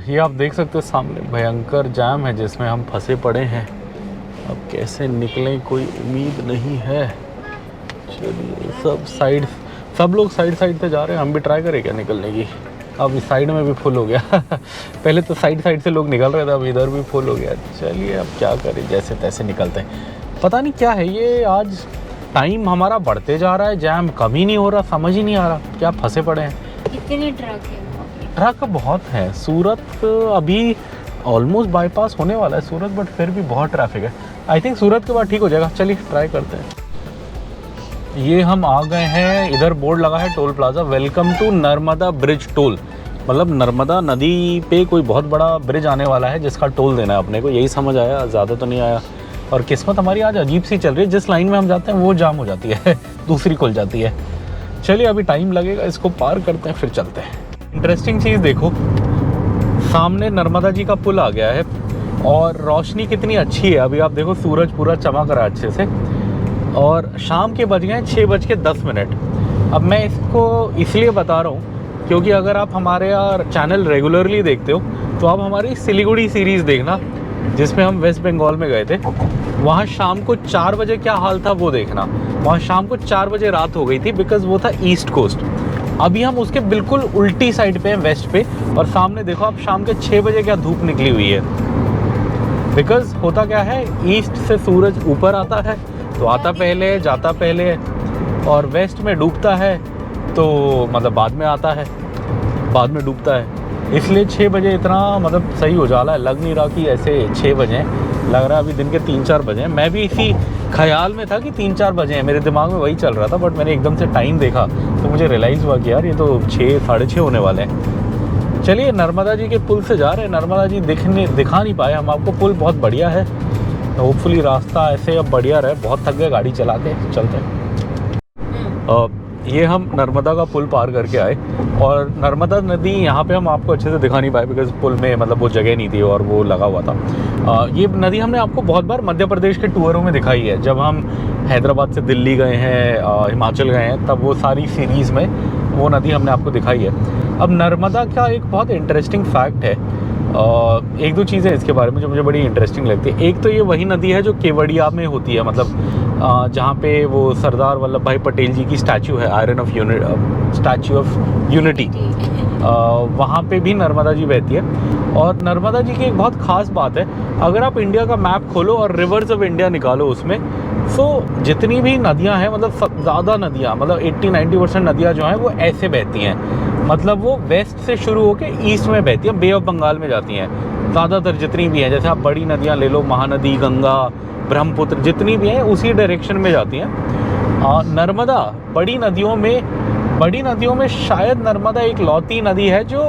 ये आप देख सकते हो सामने भयंकर जाम है जिसमें हम फंसे पड़े हैं। अब कैसे निकलें कोई उम्मीद नहीं है। चलिए, सब लोग साइड से जा रहे हैं, हम भी ट्राई करें क्या निकलने की। अब इस साइड में भी फुल हो गया। पहले तो साइड से लोग निकल रहे थे, अब इधर भी फुल हो गया। चलिए, अब क्या करें, जैसे तैसे निकलते हैं। पता नहीं क्या है ये, आज टाइम हमारा बढ़ते जा रहा है, जैम कम ही नहीं हो रहा, समझ ही नहीं आ रहा क्या फंसे पड़े हैं। कितने ट्रक हैं? ट्रक बहुत है। सूरत अभी ऑलमोस्ट बाईपास होने वाला है सूरत, बट फिर भी बहुत ट्रैफिक है। आई थिंक सूरत के बाद ठीक हो जाएगा। चलिए ट्राई करते हैं। ये हम आ गए हैं, इधर बोर्ड लगा है toll plaza, welcome to Narmada bridge toll. मतलब नर्मदा नदी पे कोई बहुत बड़ा ब्रिज आने वाला है जिसका टोल देना है अपने को, यही समझ आया, ज़्यादा तो नहीं आया। और किस्मत हमारी आज अजीब सी चल रही है, जिस लाइन में हम जाते हैं वो जाम हो जाती है, दूसरी खुल जाती है। चलिए, अभी टाइम लगेगा, इसको पार करते हैं फिर चलते हैं। इंटरेस्टिंग चीज़ देखो, सामने नर्मदा जी का पुल आ गया है और रोशनी कितनी अच्छी है। अभी आप देखो, सूरज पूरा चमक रहा है अच्छे से, और शाम के बज गए 6:10। अब मैं इसको इसलिए बता रहा हूँ क्योंकि अगर आप हमारे चैनल रेगुलरली देखते हो तो आप हमारी सिलीगुड़ी सीरीज़ देखना, जिसमें हम वेस्ट बंगाल में गए थे। वहाँ शाम को 4 बजे क्या हाल था वो देखना। वहाँ शाम को 4 बजे रात हो गई थी, बिकॉज़ वो था ईस्ट कोस्ट। अभी हम उसके बिल्कुल उल्टी साइड पे हैं, वेस्ट पे, और सामने देखो आप शाम के 6 बजे क्या धूप निकली हुई है। बिकॉज़ होता क्या है, ईस्ट से सूरज ऊपर आता है तो आता पहले, जाता पहले, और वेस्ट में डूबता है तो मतलब बाद में आता है, बाद में डूबता है। इसलिए 6 बजे इतना मतलब सही उजाला है। लग नहीं रहा कि ऐसे 6 बजे हैं, लग रहा है अभी दिन के 3-4 बजे हैं। मैं भी इसी ख्याल में था कि 3-4 बजे हैं, मेरे दिमाग में वही चल रहा था, बट मैंने एकदम से टाइम देखा तो मुझे रियलाइज़ हुआ कि यार ये तो 6, 6:30 होने वाले हैं। चलिए, नर्मदा जी के पुल से जा रहे हैं। नर्मदा जी दिखा नहीं पाए हम आपको, पुल बहुत बढ़िया है। होपफुली रास्ता ऐसे अब बढ़िया रहे, बहुत थक गए गाड़ी चला के, चलते हैं। ये हम नर्मदा का पुल पार करके आए, और नर्मदा नदी यहाँ पे हम आपको अच्छे से दिखा नहीं पाए बिकॉज पुल में मतलब वो जगह नहीं थी और वो लगा हुआ था। ये नदी हमने आपको बहुत बार मध्य प्रदेश के टूरों में दिखाई है। जब हम हैदराबाद से दिल्ली गए हैं, हिमाचल गए हैं, तब वो सारी सीरीज़ में वो नदी हमने आपको दिखाई है। अब नर्मदा का एक बहुत इंटरेस्टिंग फैक्ट है, एक दो चीज़ें इसके बारे में जो मुझे बड़ी इंटरेस्टिंग लगती है। एक तो ये वही नदी है जो केवड़िया में होती है, मतलब जहाँ पे वो सरदार वल्लभ भाई पटेल जी की स्टैचू है, स्टैचू ऑफ यूनिटी, वहाँ पे भी नर्मदा जी बहती है। और नर्मदा जी की एक बहुत ख़ास बात है, अगर आप इंडिया का मैप खोलो और रिवर्स ऑफ इंडिया निकालो उसमें, सो जितनी भी नदियाँ हैं, मतलब ज़्यादा नदियाँ, मतलब 80-90% नदियाँ जो हैं वो ऐसे बहती हैं। मतलब वो वेस्ट से शुरू होकर ईस्ट में बहती हैं, बे ऑफ बंगाल में जाती हैं ज़्यादातर जितनी भी हैं। जैसे आप बड़ी नदियाँ ले लो, महानदी, गंगा, ब्रह्मपुत्र, जितनी भी हैं उसी डायरेक्शन में जाती हैं। नर्मदा बड़ी नदियों में शायद नर्मदा एक लौती नदी है जो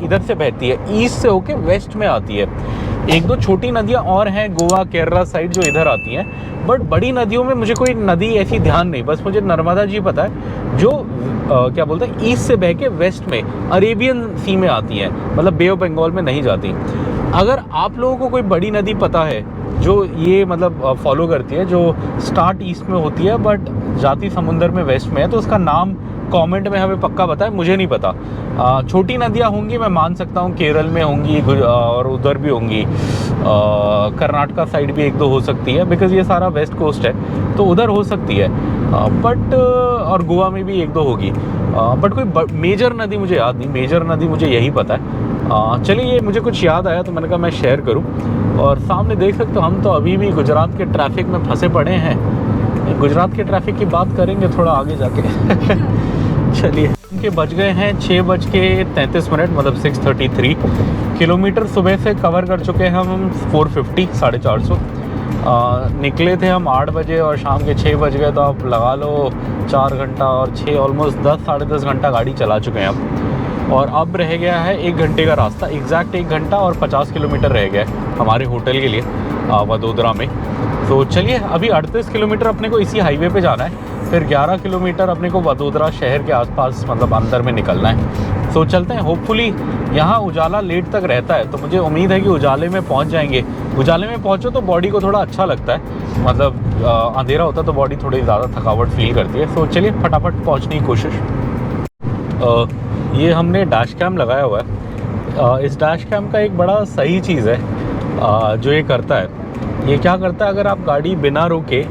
इधर से बहती है, ईस्ट से होके वेस्ट में आती है। एक दो छोटी नदियाँ और हैं गोवा, केरला साइड जो इधर आती हैं, बट बड़ी नदियों में मुझे कोई नदी ऐसी ध्यान नहीं, बस मुझे नर्मदा जी पता है जो क्या बोलते हैं ईस्ट से बह के वेस्ट में अरेबियन सी में आती हैं, मतलब बे ऑफ बंगाल में नहीं जाती। अगर आप लोगों को कोई बड़ी नदी पता है जो ये मतलब फॉलो करती है, जो स्टार्ट ईस्ट में होती है बट जाती समुंदर में वेस्ट में है, तो उसका नाम कमेंट में हमें पक्का बताएं, मुझे नहीं पता। छोटी नदियाँ होंगी मैं मान सकता हूँ, केरल में होंगी और उधर भी होंगी, कर्नाटका साइड भी एक दो हो सकती है बिकॉज़ ये सारा वेस्ट कोस्ट है, तो उधर हो सकती है, बट और गोवा में भी एक दो होगी, बट कोई मेजर नदी मुझे याद नहीं। मेजर नदी मुझे यही पता है। चलिए, ये मुझे कुछ याद आया तो मैंने कहा मैं शेयर करूं। और सामने देख सकते हो, हम तो अभी भी गुजरात के ट्रैफिक में फंसे पड़े हैं। गुजरात के ट्रैफिक की बात करेंगे थोड़ा आगे जाके। चलिए, उनके बज गए हैं 6:33, मतलब 6:33 किलोमीटर सुबह से कवर कर चुके हैं हम 450, 450। निकले थे हम 8 बजे और शाम के 6 बज गए, तो आप लगा लो 4 घंटा और 6 ऑलमोस्ट 10, साढ़े 10 घंटा गाड़ी चला चुके हैं हम। और अब रह गया है 1 घंटे का रास्ता, एग्जैक्ट 1 घंटा और 50 किलोमीटर रह गया है हमारे होटल के लिए वडोदरा में। तो चलिए, अभी 38 किलोमीटर अपने को इसी हाईवे पे जाना है। फिर 11 किलोमीटर अपने को वडोदरा शहर के आसपास मतलब अंदर में निकलना है। सो चलते हैं। होपफुली यहाँ उजाला लेट तक रहता है, तो मुझे उम्मीद है कि उजाले में पहुँच जाएंगे। उजाले में पहुँचो तो बॉडी को थोड़ा अच्छा लगता है, मतलब अंधेरा होता है तो बॉडी थोड़ी ज़्यादा थकावट फील करती है। सो चलिए फटाफट पहुँचने की कोशिश। ये हमने डैश कैम लगाया हुआ है। इस डैश कैम का एक बड़ा सही चीज़ है जो ये करता है। ये क्या करता है, अगर आप गाड़ी बिना रोके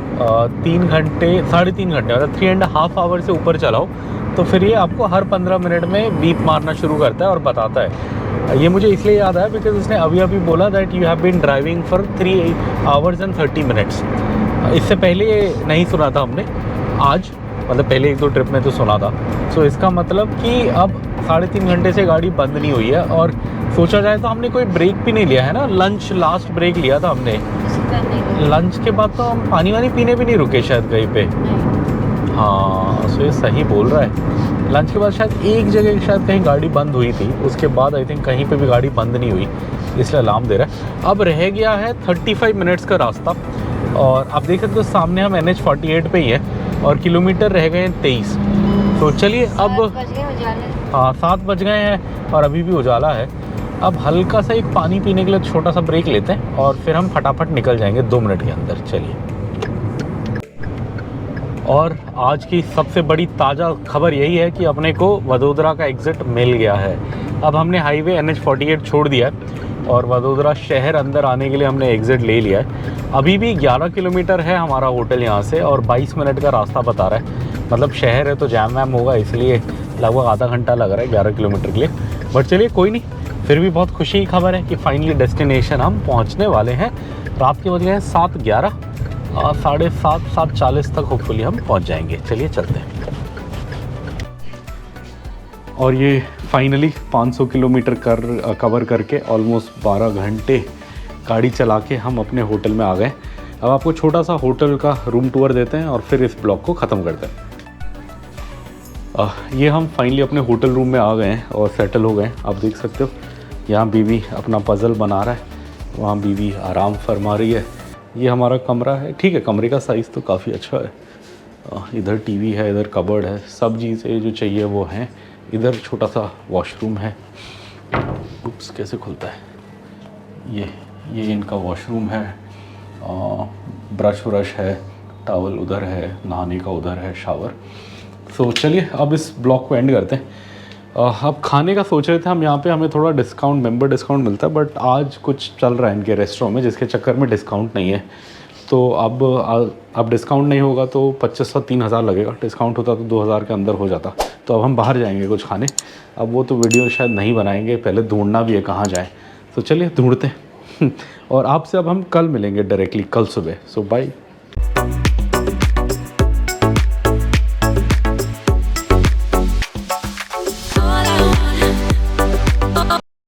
3 घंटे 3.5 घंटे मतलब 3.5 आवर से ऊपर चलाओ तो फिर ये आपको हर 15 मिनट में बीप मारना शुरू करता है और बताता है। ये मुझे इसलिए याद आया बिकॉज इसने अभी बोला that you have been driving for 3 hours and 30 minutes. इससे पहले ये नहीं सुना था हमने, आज मतलब पहले 1-2 ट्रिप में तो सुना था। सो इसका मतलब कि अब 3.5 घंटे से गाड़ी बंद नहीं हुई है। और सोचा जाए तो हमने कोई ब्रेक भी नहीं लिया है ना, लंच लास्ट ब्रेक लिया था हमने। लंच के बाद तो हम पानी वानी पीने भी नहीं रुके शायद कहीं पे। हाँ सो ये सही बोल रहा है। लंच के बाद शायद एक जगह शायद कहीं गाड़ी बंद हुई थी, उसके बाद आई थिंक कहीं पे भी गाड़ी बंद नहीं हुई, इसलिए अलार्म दे रहा है। अब रह गया है 35 मिनट्स का रास्ता और आप देख सकते हो सामने हम NH-48 पे ही है और किलोमीटर रह गए हैं 23। तो चलिए अब हाँ 7 बज गए हैं और अभी भी उजाला है। अब हल्का सा एक पानी पीने के लिए छोटा सा ब्रेक लेते हैं और फिर हम फटाफट निकल जाएंगे 2 मिनट के अंदर। चलिए। और आज की सबसे बड़ी ताज़ा खबर यही है कि अपने को वडोदरा का एग्ज़िट मिल गया है। अब हमने हाईवे NH-48 छोड़ दिया है और वडोदरा शहर अंदर आने के लिए हमने एग्ज़िट ले लिया है। अभी भी 11 किलोमीटर है हमारा होटल यहाँ से और 22 मिनट का रास्ता बता रहा है। मतलब शहर है तो जैम वैम होगा, इसलिए लगभग आधा घंटा लग रहा है 11 किलोमीटर के लिए। बट चलिए कोई नहीं, फिर भी बहुत खुशी की खबर है कि फाइनली डेस्टिनेशन हम पहुंचने वाले हैं। रात के बज गए हैं 7:11 और 7:30 7:40 तक होपफुली हम पहुंच जाएंगे। चलिए चलते हैं। और ये फाइनली 500 किलोमीटर कवर करके ऑलमोस्ट 12 घंटे गाड़ी चला के हम अपने होटल में आ गए। अब आपको छोटा सा होटल का रूम टूर देते हैं और फिर इस ब्लॉग को ख़त्म करते हैं। ये हम फाइनली अपने होटल रूम में आ गए हैं और सेटल हो गए हैं। आप देख सकते हो यहाँ बीवी अपना पज़ल बना रहा है, वहाँ बीवी आराम फरमा रही है। ये हमारा कमरा है, ठीक है कमरे का साइज़ तो काफ़ी अच्छा है। इधर टीवी है, इधर कबर्ड है, सब चीज़ें जो चाहिए वो हैं। इधर छोटा सा वॉशरूम है। उप्स कैसे खुलता है ये इनका वॉशरूम है। ब्रश व्रश है, टॉवल उधर है, नहाने का उधर है, शावर। सो चलिए अब इस ब्लॉग को एंड करते हैं। अब खाने का सोच रहे थे हम यहाँ पे, हमें थोड़ा डिस्काउंट मेंबर डिस्काउंट मिलता है, बट आज कुछ चल रहा है इनके रेस्टोरेंट में जिसके चक्कर में डिस्काउंट नहीं है। तो अब डिस्काउंट नहीं होगा तो 2500-3000 लगेगा। डिस्काउंट होता तो 2000 के अंदर हो जाता। तो अब हम बाहर जाएंगे कुछ खाने। अब वो तो वीडियो शायद नहीं बनाएंगे, पहले ढूंढना भी है कहाँ जाए। तो चलिए ढूंढते हैं और आपसे अब हम कल मिलेंगे डायरेक्टली कल सुबह। सो बाय।